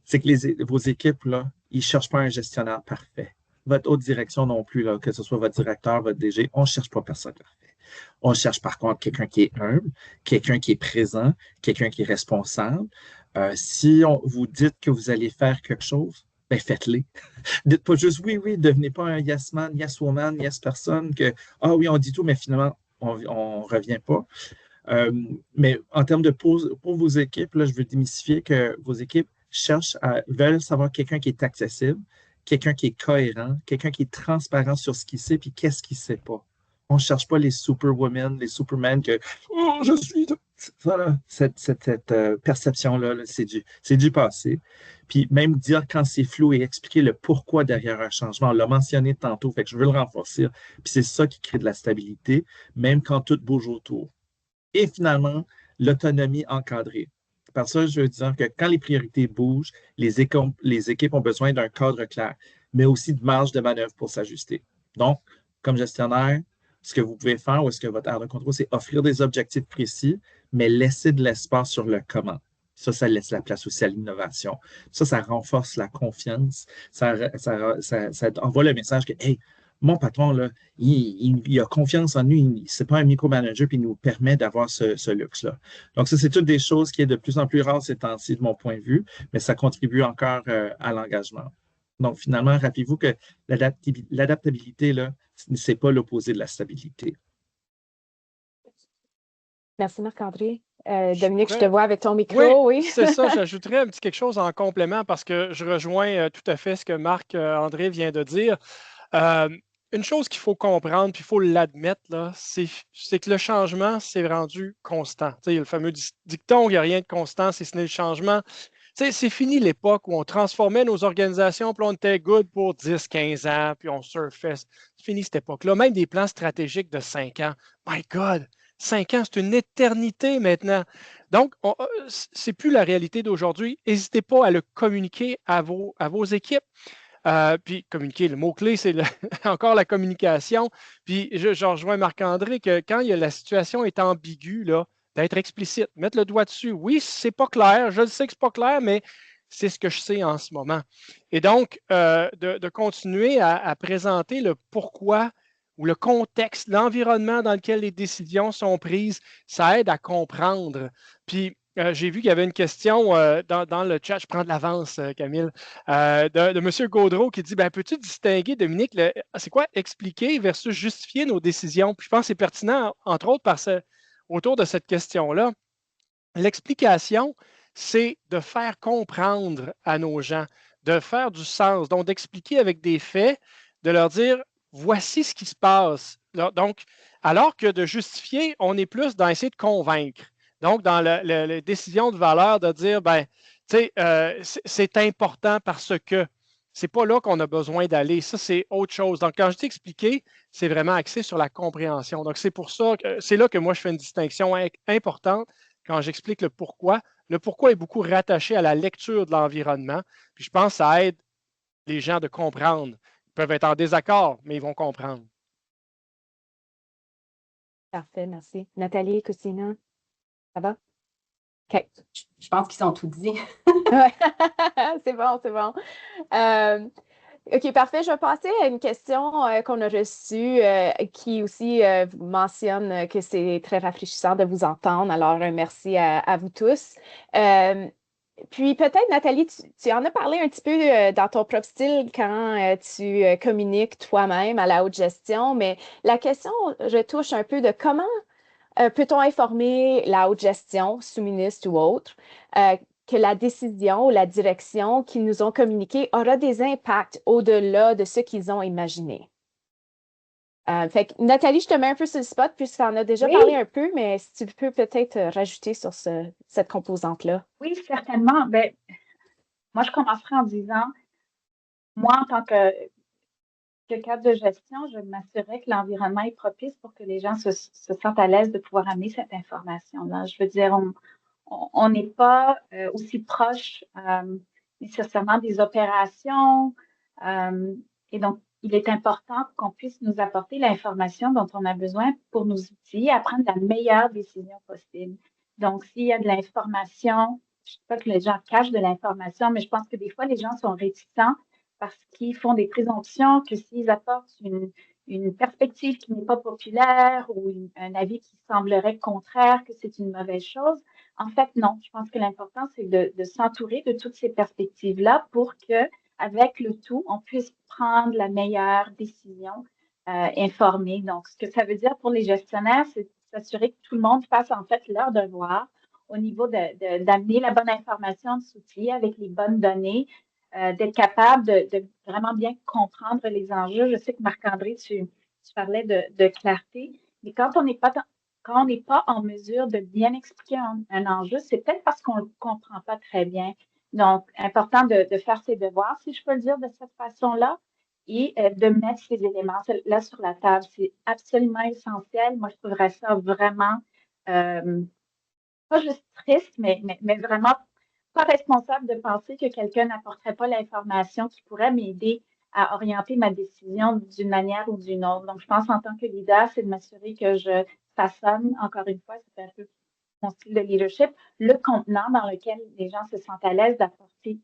C'est que vos équipes, là, ils ne cherchent pas un gestionnaire parfait. Votre haute direction non plus, là, que ce soit votre directeur, votre DG, on ne cherche pas personne parfait. On cherche par contre quelqu'un qui est humble, quelqu'un qui est présent, quelqu'un qui est responsable. Si vous dites que vous allez faire quelque chose, ben faites-le. Dites pas juste oui, devenez pas un yes man, yes woman, yes personne, que ah oui, on dit tout, mais finalement, on ne revient pas. Mais en termes de pour vos équipes, là, je veux démystifier que vos équipes veulent savoir quelqu'un qui est accessible, quelqu'un qui est cohérent, quelqu'un qui est transparent sur ce qu'il sait puis qu'est-ce qu'il ne sait pas. On ne cherche pas les superwomen, les supermen que « Oh, je suis… » Voilà, cette perception-là, c'est du passé. Puis même dire quand c'est flou et expliquer le pourquoi derrière un changement. On l'a mentionné tantôt, fait que je veux le renforcer. Puis c'est ça qui crée de la stabilité, même quand tout bouge autour. Et finalement, l'autonomie encadrée. Par ça, je veux dire que quand les priorités bougent, les équipes ont besoin d'un cadre clair, mais aussi de marge de manœuvre pour s'ajuster. Donc, comme gestionnaire, ce que vous pouvez faire ou ce que votre aire de contrôle, c'est offrir des objectifs précis, mais laisser de l'espace sur le comment. Ça laisse la place aussi à l'innovation. Ça renforce la confiance. Ça envoie le message que, hey, mon patron, là, il a confiance en nous, c'est pas un micromanager, puis il nous permet d'avoir ce luxe-là. Donc, ça, c'est toutes des choses qui est de plus en plus rare ces temps-ci, de mon point de vue, mais ça contribue encore à l'engagement. Donc, finalement, rappelez-vous que l'adaptabilité, là, c'est pas l'opposé de la stabilité. Merci, Marc-André. Dominique, je te vois avec ton micro, oui. C'est ça, j'ajouterais un petit quelque chose en complément parce que je rejoins tout à fait ce que Marc-André vient de dire. Une chose qu'il faut comprendre, puis il faut l'admettre, là, c'est que le changement s'est rendu constant. Tu sais, il y a le fameux dicton, il n'y a rien de constant, si ce n'est le changement. Tu sais, c'est fini l'époque où on transformait nos organisations, puis on était good pour 10, 15 ans, puis on surfait. C'est fini cette époque-là. Même des plans stratégiques de 5 ans. My God! 5 ans, c'est une éternité maintenant. Donc, c'est plus la réalité d'aujourd'hui. N'hésitez pas à le communiquer à vos équipes. Puis communiquer, le mot-clé, c'est encore la communication. Puis je rejoins Marc-André que quand la situation est ambiguë, là, d'être explicite, mettre le doigt dessus. Oui, c'est pas clair, je le sais que c'est pas clair, mais c'est ce que je sais en ce moment. Et donc, de continuer à présenter le pourquoi ou le contexte, l'environnement dans lequel les décisions sont prises, ça aide à comprendre. Puis, j'ai vu qu'il y avait une question dans le chat, je prends de l'avance, Camille, de M. Gaudreau qui dit peux-tu distinguer, Dominique, c'est quoi expliquer versus justifier nos décisions? Puis je pense que c'est pertinent, entre autres, autour de cette question-là. L'explication, c'est de faire comprendre à nos gens, de faire du sens, donc d'expliquer avec des faits, de leur dire voici ce qui se passe. Donc, alors que de justifier, on est plus dans essayer de convaincre. Donc, dans la décision de valeur, de dire, c'est important parce que c'est pas là qu'on a besoin d'aller. Ça, c'est autre chose. Donc, quand je dis expliquer, c'est vraiment axé sur la compréhension. Donc, c'est pour ça que c'est là que moi, je fais une distinction importante quand j'explique le pourquoi. Le pourquoi est beaucoup rattaché à la lecture de l'environnement. Puis, je pense que ça aide les gens de comprendre. Ils peuvent être en désaccord, mais ils vont comprendre. Parfait, merci. Nathalie, Christina, ça va? OK. Je pense qu'ils sont tout dit. C'est bon, c'est bon. OK, parfait. Je vais passer à une question qu'on a reçue qui aussi mentionne que c'est très rafraîchissant de vous entendre. Alors, merci à vous tous. Puis peut-être, Nathalie, tu en as parlé un petit peu dans ton propre style quand tu communiques toi-même à la haute gestion, mais la question, je touche un peu de comment peut-on informer la haute gestion, sous-ministre ou autre, que la décision ou la direction qu'ils nous ont communiquée aura des impacts au-delà de ce qu'ils ont imaginé. Fait que, Nathalie, je te mets un peu sur le spot puisque tu en as déjà parlé un peu, mais si tu peux peut-être rajouter sur cette composante-là. Oui, certainement. Moi, je commencerai en disant, moi, en tant que cadre de gestion, je m'assurerai que l'environnement est propice pour que les gens se sentent à l'aise de pouvoir amener cette information-là. Je veux dire, on n'est pas aussi proche nécessairement des opérations. Et donc, il est important qu'on puisse nous apporter l'information dont on a besoin pour nous outiller à prendre la meilleure décision possible. Donc, s'il y a de l'information, je ne sais pas que les gens cachent de l'information, mais je pense que des fois, les gens sont réticents parce qu'ils font des présomptions que s'ils apportent une perspective qui n'est pas populaire ou un avis qui semblerait contraire, que c'est une mauvaise chose. En fait, non. Je pense que l'important, c'est de s'entourer de toutes ces perspectives-là pour que, avec le tout, on puisse prendre la meilleure décision informée. Donc, ce que ça veut dire pour les gestionnaires, c'est s'assurer que tout le monde fasse en fait leur devoir au niveau d'amener la bonne information, de s'outiller avec les bonnes données, d'être capable de vraiment bien comprendre les enjeux. Je sais que Marc-André, tu tu parlais de clarté, mais quand on n'est pas en mesure de bien expliquer un enjeu, c'est peut-être parce qu'on ne le comprend pas très bien. Donc, important de faire ses devoirs, si je peux le dire de cette façon-là, et de mettre ces éléments là sur la table. C'est absolument essentiel. Moi, je trouverais ça vraiment, pas juste triste, mais vraiment pas responsable de penser que quelqu'un n'apporterait pas l'information qui pourrait m'aider à orienter ma décision d'une manière ou d'une autre. Donc, je pense en tant que leader, c'est de m'assurer que je façonne, encore une fois, c'est un peu mon style de leadership, le contenant dans lequel les gens se sentent à l'aise d'apporter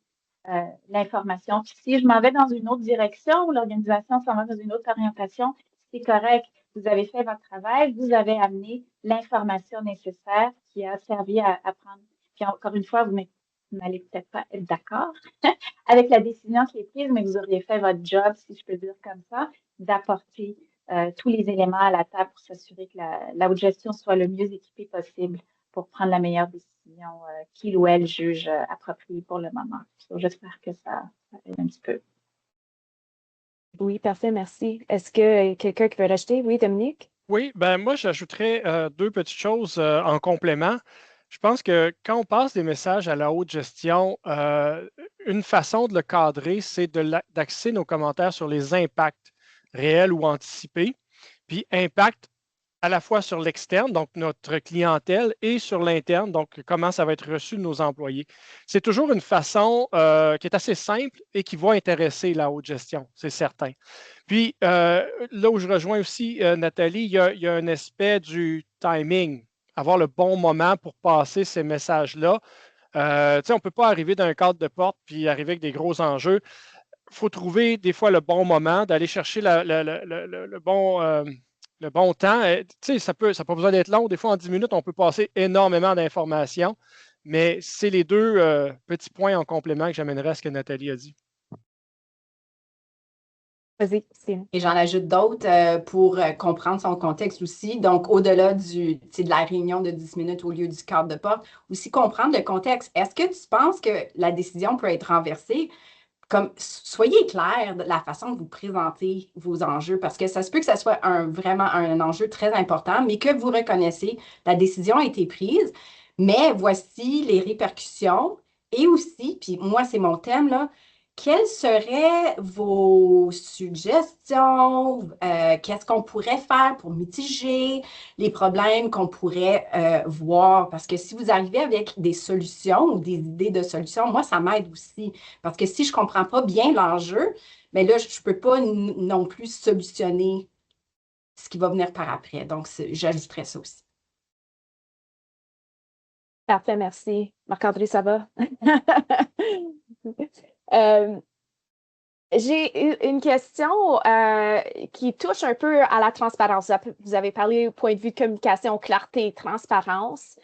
l'information. Puis si je m'en vais dans une autre direction ou l'organisation s'en va dans une autre orientation, c'est correct. Vous avez fait votre travail, vous avez amené l'information nécessaire qui a servi à prendre. Puis encore une fois, vous n'allez peut-être pas être d'accord avec la décision qui est prise, mais vous auriez fait votre job, si je peux dire comme ça, d'apporter tous les éléments à la table pour s'assurer que la haute gestion soit le mieux équipée possible pour prendre la meilleure décision qu'il ou elle juge appropriée pour le moment. J'espère que ça aide un petit peu. Oui, parfait, merci. Est-ce que quelqu'un qui veut rajouter? Oui, Dominique? Oui, ben moi, j'ajouterais deux petites choses en complément. Je pense que quand on passe des messages à la haute gestion, une façon de le cadrer, c'est d'axer nos commentaires sur les impacts réels ou anticipés, puis impact à la fois sur l'externe, donc notre clientèle, et sur l'interne, donc comment ça va être reçu de nos employés. C'est toujours une façon qui est assez simple et qui va intéresser la haute gestion, c'est certain. Puis, là où je rejoins aussi Nathalie, il y a un aspect du timing, avoir le bon moment pour passer ces messages-là. On ne peut pas arriver d'un cadre de porte puis arriver avec des gros enjeux. Il faut trouver des fois le bon moment, d'aller chercher le bon temps. Ça n'a pas besoin d'être long. Des fois, en 10 minutes, on peut passer énormément d'informations, mais c'est les deux petits points en complément que j'amènerais à ce que Nathalie a dit. Vas-y, Christine. Et j'en ajoute d'autres pour comprendre son contexte aussi. Donc, au-delà de la réunion de 10 minutes au lieu du cadre de porte, aussi comprendre le contexte. Est-ce que tu penses que la décision peut être renversée? Comme, soyez clair de la façon que vous présentez vos enjeux, parce que ça se peut que ça soit vraiment un enjeu très important, mais que vous reconnaissez, la décision a été prise, mais voici les répercussions. Et aussi, puis moi, c'est mon thème, là, quelles seraient vos suggestions? Qu'est-ce qu'on pourrait faire pour mitiger les problèmes qu'on pourrait voir? Parce que si vous arrivez avec des solutions ou des idées de solutions, moi, ça m'aide aussi. Parce que si je ne comprends pas bien l'enjeu, bien là, je ne peux pas non plus solutionner ce qui va venir par après. Donc, j'ajouterais ça aussi. Parfait, merci. Marc-André, ça va? J'ai une question qui touche un peu à la transparence. Vous avez parlé au point de vue de communication, clarté et transparence,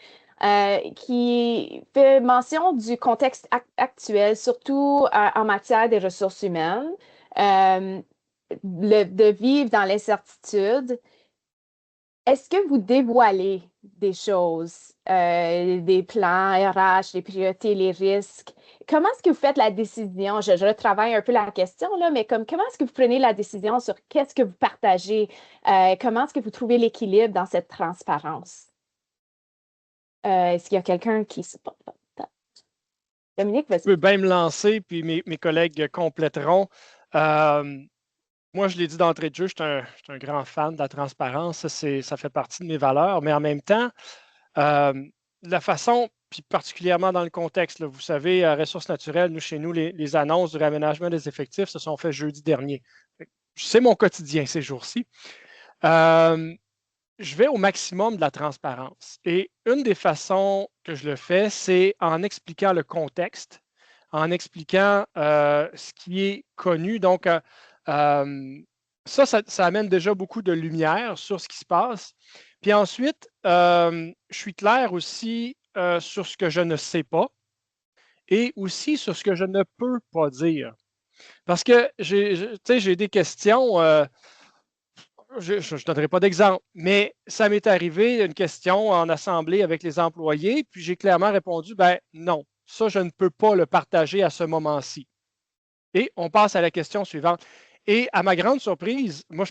qui fait mention du contexte actuel, surtout en matière des ressources humaines, de vivre dans l'incertitude. Est-ce que vous dévoilez des choses, des plans RH, les priorités, les risques? Comment est-ce que vous faites la décision? Je retravaille un peu la question, là, mais comment est-ce que vous prenez la décision sur qu'est-ce que vous partagez? Comment est-ce que vous trouvez l'équilibre dans cette transparence? Est-ce qu'il y a quelqu'un qui se... Dominique, vas-y. Je peux bien me lancer, puis mes collègues compléteront. Moi, je l'ai dit d'entrée de jeu, je suis un grand fan de la transparence. Ça fait partie de mes valeurs, mais en même temps, la façon, puis particulièrement dans le contexte, là, vous savez, à Ressources naturelles, chez nous, les annonces du réaménagement des effectifs se sont faites jeudi dernier. C'est mon quotidien ces jours-ci. Je vais au maximum de la transparence. Et une des façons que je le fais, c'est en expliquant le contexte, en expliquant ce qui est connu. Donc, ça amène déjà beaucoup de lumière sur ce qui se passe. Puis ensuite, je suis clair aussi sur ce que je ne sais pas et aussi sur ce que je ne peux pas dire. Parce que j'ai des questions, je ne donnerai pas d'exemple, mais ça m'est arrivé une question en assemblée avec les employés, puis j'ai clairement répondu, ben non, ça, je ne peux pas le partager à ce moment-ci. Et on passe à la question suivante. Et à ma grande surprise, moi,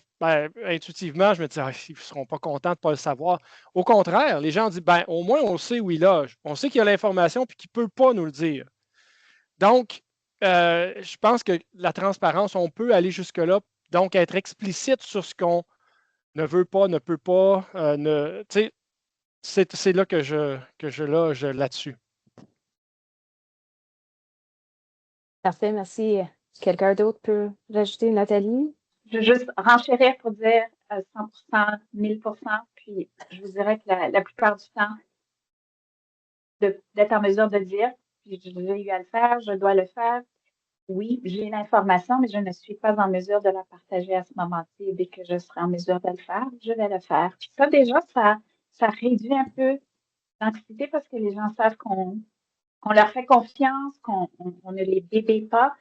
intuitivement, je me dis, ils ne seront pas contents de ne pas le savoir. Au contraire, les gens disent, au moins, on sait où il loge. On sait qu'il y a l'information et qu'il ne peut pas nous le dire. Donc, je pense que la transparence, on peut aller jusque-là, donc être explicite sur ce qu'on ne veut pas, ne peut pas. C'est là que je loge là-dessus. Parfait, merci. Quelqu'un d'autre peut rajouter, Nathalie? Je veux juste renchérir pour dire 100%, 1000%, puis je vous dirais que la plupart du temps, d'être en mesure de dire, j'ai eu à le faire, je dois le faire. Oui, j'ai l'information, mais je ne suis pas en mesure de la partager à ce moment-ci. Dès que je serai en mesure de le faire, je vais le faire. Puis ça, déjà, ça réduit un peu l'anxiété parce que les gens savent qu'on leur fait confiance, qu'on ne les bébé pas.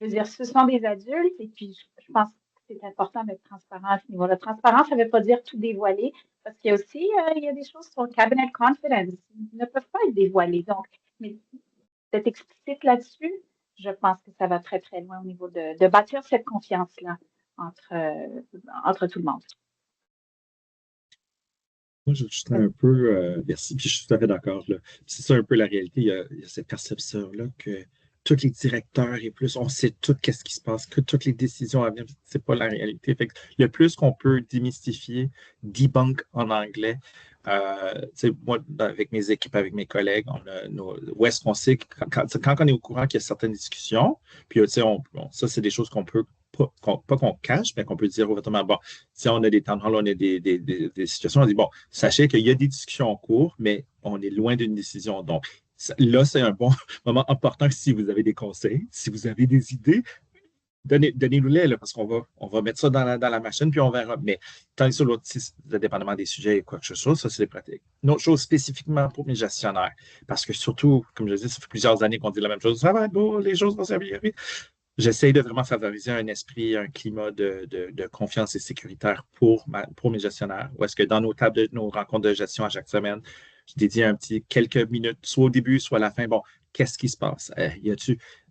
Je veux dire, ce sont des adultes et puis je pense que c'est important d'être transparent à ce niveau-là. Transparence, ça ne veut pas dire tout dévoiler parce qu'il y a aussi il y a des choses sur cabinet confidence qui ne peuvent pas être dévoilées. Donc, mais d'être explicite là-dessus, je pense que ça va très, très loin au niveau de bâtir cette confiance-là entre tout le monde. Moi, je suis un peu, merci, puis je suis tout à fait d'accord, là. C'est ça un peu la réalité. Il y a cette perception-là que tous les directeurs et plus, on sait tout qu'est-ce qui se passe, que toutes les décisions à venir, c'est pas la réalité. Fait que le plus qu'on peut démystifier, debunk en anglais, moi, avec mes équipes, avec mes collègues, où est-ce qu'on sait que quand on est au courant qu'il y a certaines discussions, puis ça, c'est des choses qu'on peut pas qu'on cache, mais qu'on peut dire ouvertement, bon, si on a des temps de rôle, on a des situations, on dit, bon, sachez qu'il y a des discussions en cours, mais on est loin d'une décision. Donc, là, c'est un bon moment important si vous avez des conseils, si vous avez des idées, donnez-nous-les, là, parce on va mettre ça dans la machine, puis on verra. Mais tant que sur l'autre, dépendamment des sujets et quoi que ce soit, ça, c'est des pratiques. Une autre chose spécifiquement pour mes gestionnaires, parce que surtout, comme je disais, ça fait plusieurs années qu'on dit la même chose, ça va être beau, les choses vont s'améliorer. J'essaie de vraiment favoriser un esprit, un climat de confiance et sécuritaire pour mes gestionnaires. Où est-ce que dans nos tables, nos rencontres de gestion à chaque semaine, je dédie quelques minutes, soit au début, soit à la fin. Bon, qu'est-ce qui se passe?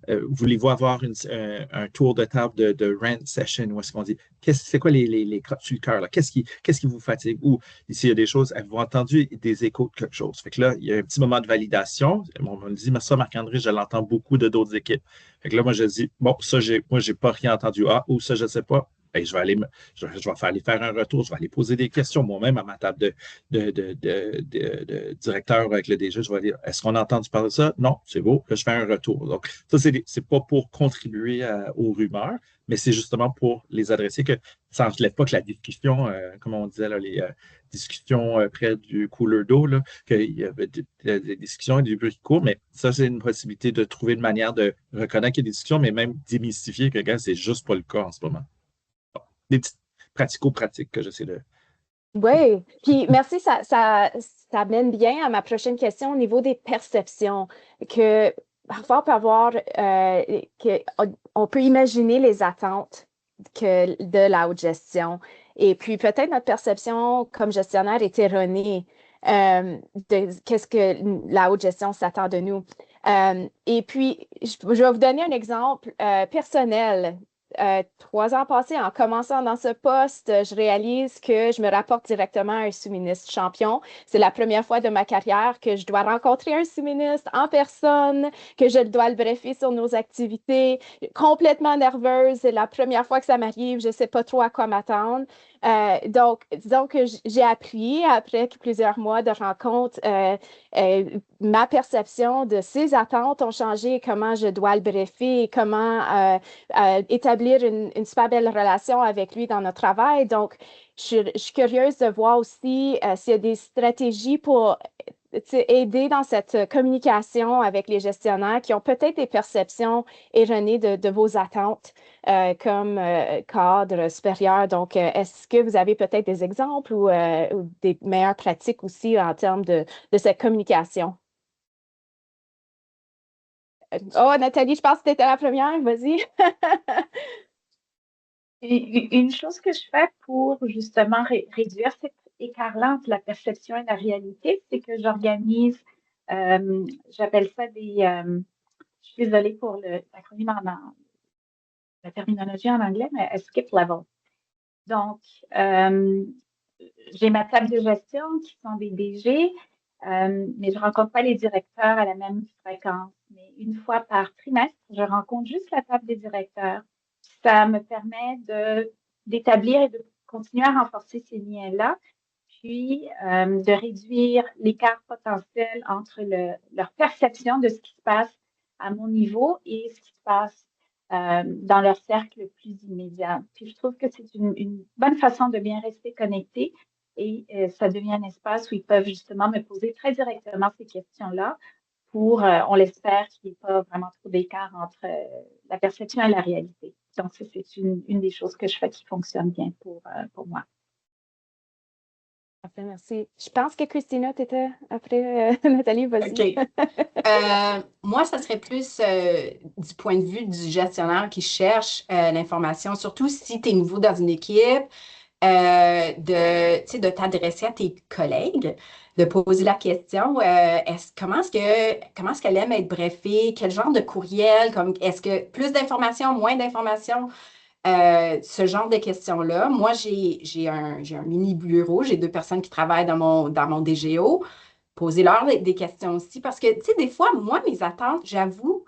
Voulez-vous avoir un tour de table de rant session où est-ce qu'on dit, c'est quoi les crottes sur le cœur, là? Qu'est-ce qui vous fatigue? Ou s'il y a des choses, avez-vous entendu des échos de quelque chose? Fait que là, il y a un petit moment de validation. On me dit, mais ça, Marc-André, je l'entends beaucoup de d'autres équipes. Fait que là, moi, je dis, bon, ça, moi, j'ai pas rien entendu. Ah, ou ça, je ne sais pas. Ben, je vais aller faire un retour, je vais aller poser des questions moi-même à ma table de directeur avec le DG. Je vais dire, est-ce qu'on a entendu parler de ça? Non, c'est beau. Là, je fais un retour. Donc, ça, c'est pas pour contribuer aux rumeurs, mais c'est justement pour les adresser que ça n'enlève pas que la discussion, comme on disait, là, les discussions près du couleur d'eau, qu'il y avait des discussions et des bruits courts, mais ça, c'est une possibilité de trouver une manière de reconnaître qu'il y a des discussions, mais même démystifier que, gars, c'est juste pas le cas en ce moment. Bon, des petites pratico-pratiques que j'essaie de. Oui, puis merci, ça mène bien à ma prochaine question au niveau des perceptions, que parfois on peut avoir, on peut imaginer les attentes de la haute gestion. Et puis peut-être notre perception comme gestionnaire est erronée de qu'est-ce que la haute gestion s'attend de nous. Et puis, je vais vous donner un exemple personnel. 3 ans passés, en commençant dans ce poste, je réalise que je me rapporte directement à un sous-ministre champion. C'est la première fois de ma carrière que je dois rencontrer un sous-ministre en personne, que je dois le briefer sur nos activités. Complètement nerveuse, c'est la première fois que ça m'arrive, je ne sais pas trop à quoi m'attendre. Donc, disons que j'ai appris, après plusieurs mois de rencontres, ma perception de ses attentes ont changé, comment je dois le briefer, comment établir une super belle relation avec lui dans notre travail. Donc, je suis curieuse de voir aussi s'il y a des stratégies pour aider dans cette communication avec les gestionnaires qui ont peut-être des perceptions erronées de vos attentes comme cadre supérieur. Donc, est-ce que vous avez peut-être des exemples ou des meilleures pratiques aussi en termes de cette communication? Oh, Nathalie, je pense que tu étais la première. Vas-y. Une chose que je fais pour justement réduire cet écart-là entre la perception et la réalité, c'est que j'organise, j'appelle ça je suis désolée pour l'acronyme la terminologie en anglais, mais skip level. Donc, j'ai ma table de gestion qui sont des DG, mais je ne rencontre pas les directeurs à la même fréquence. Mais une fois par trimestre, je rencontre juste la table des directeurs. Ça me permet d'établir et de continuer à renforcer ces liens-là, puis de réduire l'écart potentiel entre leur perception de ce qui se passe à mon niveau et ce qui se passe dans leur cercle le plus immédiat. Puis je trouve que c'est une bonne façon de bien rester connecté et ça devient un espace où ils peuvent justement me poser très directement ces questions-là pour, on l'espère, qu'il n'y ait pas vraiment trop d'écart entre la perception et la réalité. Donc, ça, c'est une des choses que je fais qui fonctionne bien pour moi. Parfait, merci. Je pense que Christina, tu étais après Nathalie, vas-y. OK. Moi, ça serait plus du point de vue du gestionnaire qui cherche l'information, surtout si tu es nouveau dans une équipe, de t'adresser à tes collègues, de poser la question, comment est-ce qu'elle aime être brefée, quel genre de courriel, est-ce que plus d'informations, moins d'informations, ce genre de questions-là. Moi, j'ai un mini bureau, j'ai 2 personnes qui travaillent dans mon DGO. Posez-leur des questions aussi, parce que, tu sais, des fois, moi, mes attentes, j'avoue,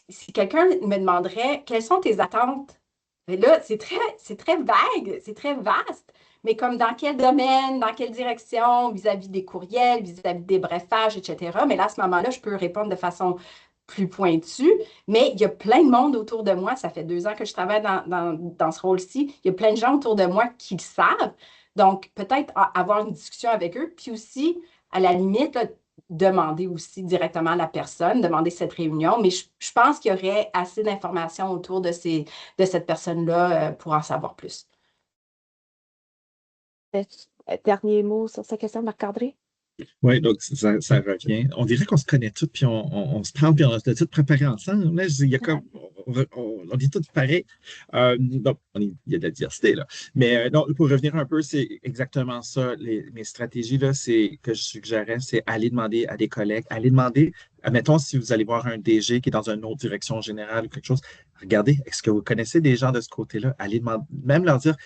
si quelqu'un me demanderait quelles sont tes attentes, mais là, c'est très vague, c'est très vaste, mais comme dans quel domaine, dans quelle direction, vis-à-vis des courriels, vis-à-vis des briefages, etc. Mais là, à ce moment-là, je peux répondre de façon plus pointue, mais il y a plein de monde autour de moi. Ça fait 2 ans que je travaille dans ce rôle-ci. Il y a plein de gens autour de moi qui le savent. Donc, peut-être avoir une discussion avec eux, puis aussi, à la limite, là, demander aussi directement à la personne, demander cette réunion, mais je pense qu'il y aurait assez d'informations autour de cette personne-là pour en savoir plus. Dernier mot sur cette question, Marc-André? Oui, donc ça revient. On dirait qu'on se connaît tous, puis on se parle, puis on a tout préparé ensemble. Là, il y a comme, on est tous pareils. Donc, il y a de la diversité, là. Mais donc, pour revenir un peu, c'est exactement ça. Mes stratégies, là, c'est que je suggérais, c'est aller demander à des collègues, aller demander, admettons, si vous allez voir un DG qui est dans une autre direction générale ou quelque chose, regardez, est-ce que vous connaissez des gens de ce côté-là? Allez demander, même leur dire,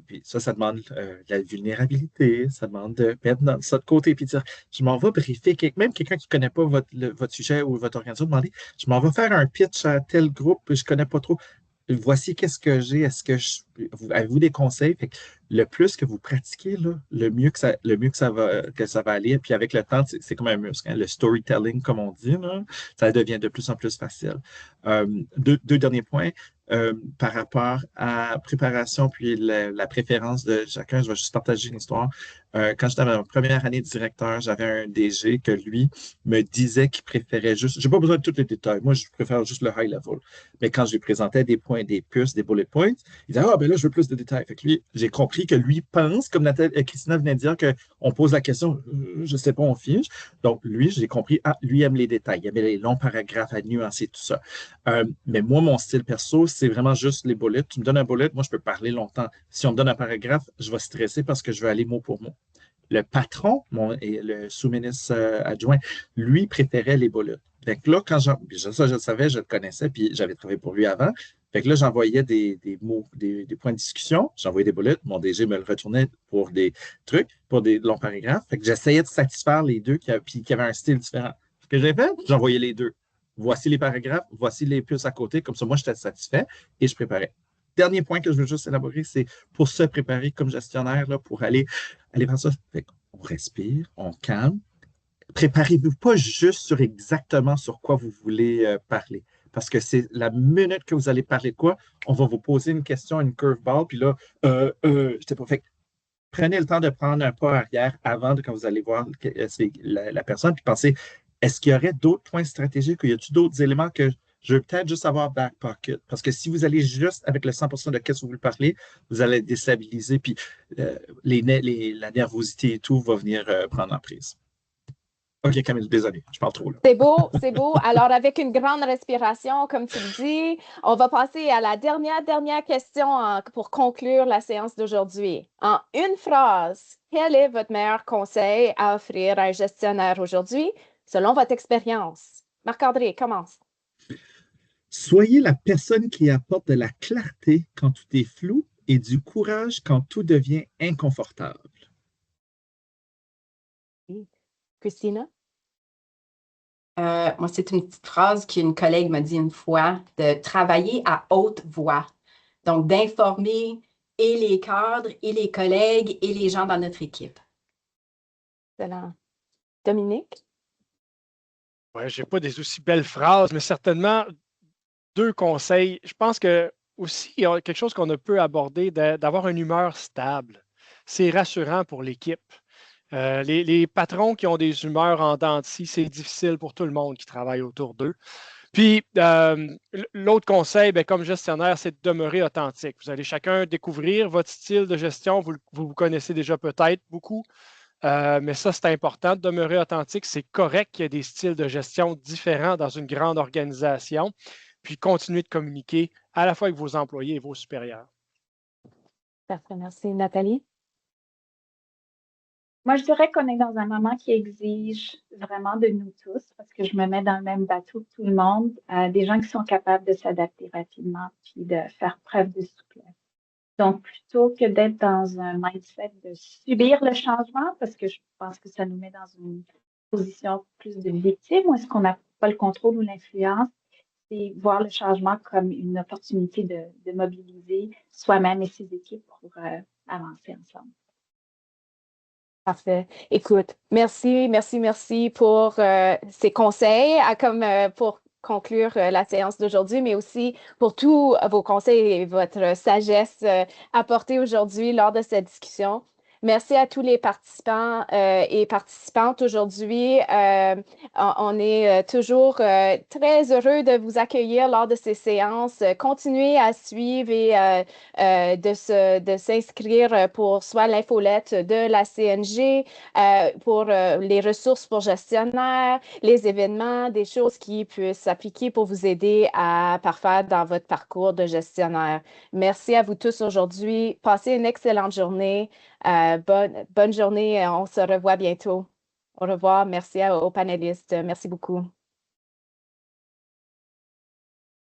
puis ça demande de la vulnérabilité, ça demande de mettre ça de côté, puis dire, je m'en vais briefer, même quelqu'un qui ne connaît pas votre sujet ou votre organisation, demander, je m'en vais faire un pitch à tel groupe, je ne connais pas trop. Voici qu'est-ce que j'ai, avez-vous des conseils? Fait que le plus que vous pratiquez, là, le mieux que ça va aller. Puis avec le temps, c'est comme un muscle, hein, le storytelling, comme on dit, là, ça devient de plus en plus facile. Deux derniers points. Par rapport à préparation puis la préférence de chacun, je vais juste partager une histoire. Quand j'étais dans ma première année de directeur, j'avais un DG que lui me disait qu'il préférait juste, j'ai pas besoin de tous les détails, moi je préfère juste le high level. Mais quand je lui présentais des points, des puces, des bullet points, il disait, ah ben là je veux plus de détails. Fait que lui, j'ai compris que lui pense, comme Christina venait de dire, qu'on pose la question, je sais pas, on fiche. Donc lui, j'ai compris, lui aime les détails, il aime les longs paragraphes à nuancer tout ça. Mais moi, mon style perso, c'est vraiment juste les bullets. Tu me donnes un bullet, moi, je peux parler longtemps. Si on me donne un paragraphe, je vais stresser parce que je veux aller mot pour mot. Le patron, et le sous-ministre adjoint, lui, préférait les bullets. Fait que là, ça, je le savais, je le connaissais, puis j'avais travaillé pour lui avant. Fait que là, j'envoyais des mots, des points de discussion, j'envoyais des bullets, mon DG me le retournait pour des trucs, pour des longs paragraphes. Fait que j'essayais de satisfaire les deux qui avaient un style différent. Ce que j'ai fait, j'envoyais les deux. Voici les paragraphes, voici les puces à côté. Comme ça, moi, j'étais satisfait et je préparais. Dernier point que je veux juste élaborer, c'est pour se préparer comme gestionnaire, là, pour aller faire ça. On respire, on calme. Préparez-vous pas juste exactement sur quoi vous voulez parler. Parce que c'est la minute que vous allez parler de quoi, on va vous poser une question, une curveball, puis là, j'étais pas fait. Prenez le temps de prendre un pas arrière avant quand vous allez voir la personne, puis pensez, est-ce qu'il y aurait d'autres points stratégiques ou y a-t-il d'autres éléments que je veux peut-être juste avoir back pocket? Parce que si vous allez juste avec le 100% de qu'est-ce que vous voulez parler, vous allez être déstabilisé, puis la nervosité et tout va venir prendre en prise. OK, Camille, désolé, je parle trop. Là. C'est beau, c'est beau. Alors, avec une grande respiration, comme tu le dis, on va passer à la dernière question pour conclure la séance d'aujourd'hui. En une phrase, quel est votre meilleur conseil à offrir à un gestionnaire aujourd'hui, selon votre expérience? Marc-André, commence. Soyez la personne qui apporte de la clarté quand tout est flou et du courage quand tout devient inconfortable. Christina? Moi, c'est une petite phrase qu'une collègue m'a dit une fois, de travailler à haute voix. Donc, d'informer et les cadres, et les collègues, et les gens dans notre équipe. Excellent. Dominique? Ouais, j'ai pas des aussi belles phrases, mais certainement 2 conseils. Je pense que aussi, il y a quelque chose qu'on peut aborder, d'avoir une humeur stable. C'est rassurant pour l'équipe. Les patrons qui ont des humeurs en dents de scie, c'est difficile pour tout le monde qui travaille autour d'eux. Puis, l'autre conseil, ben, comme gestionnaire, c'est de demeurer authentique. Vous allez chacun découvrir votre style de gestion. Vous connaissez déjà peut-être beaucoup, mais ça, c'est important de demeurer authentique. C'est correct qu'il y ait des styles de gestion différents dans une grande organisation. Puis, continuez de communiquer à la fois avec vos employés et vos supérieurs. Parfait, merci. Nathalie? Moi, je dirais qu'on est dans un moment qui exige vraiment de nous tous, parce que je me mets dans le même bateau que tout le monde, des gens qui sont capables de s'adapter rapidement puis de faire preuve de souplesse. Donc, plutôt que d'être dans un mindset de subir le changement, parce que je pense que ça nous met dans une position plus de victime, où est-ce qu'on n'a pas le contrôle ou l'influence, c'est voir le changement comme une opportunité de mobiliser soi-même et ses équipes pour avancer ensemble. Parfait. Écoute, merci pour ces conseils, pour conclure la séance d'aujourd'hui, mais aussi pour tous vos conseils et votre sagesse apportée aujourd'hui lors de cette discussion. Merci à tous les participants et participantes aujourd'hui. On est toujours très heureux de vous accueillir lors de ces séances. Continuez à suivre et de s'inscrire pour soit l'infolette de la CNG, pour les ressources pour gestionnaires, les événements, des choses qui puissent s'appliquer pour vous aider à parfaire dans votre parcours de gestionnaire. Merci à vous tous aujourd'hui. Passez une excellente journée. Bonne journée. On se revoit bientôt. Au revoir. Merci aux panélistes. Merci beaucoup.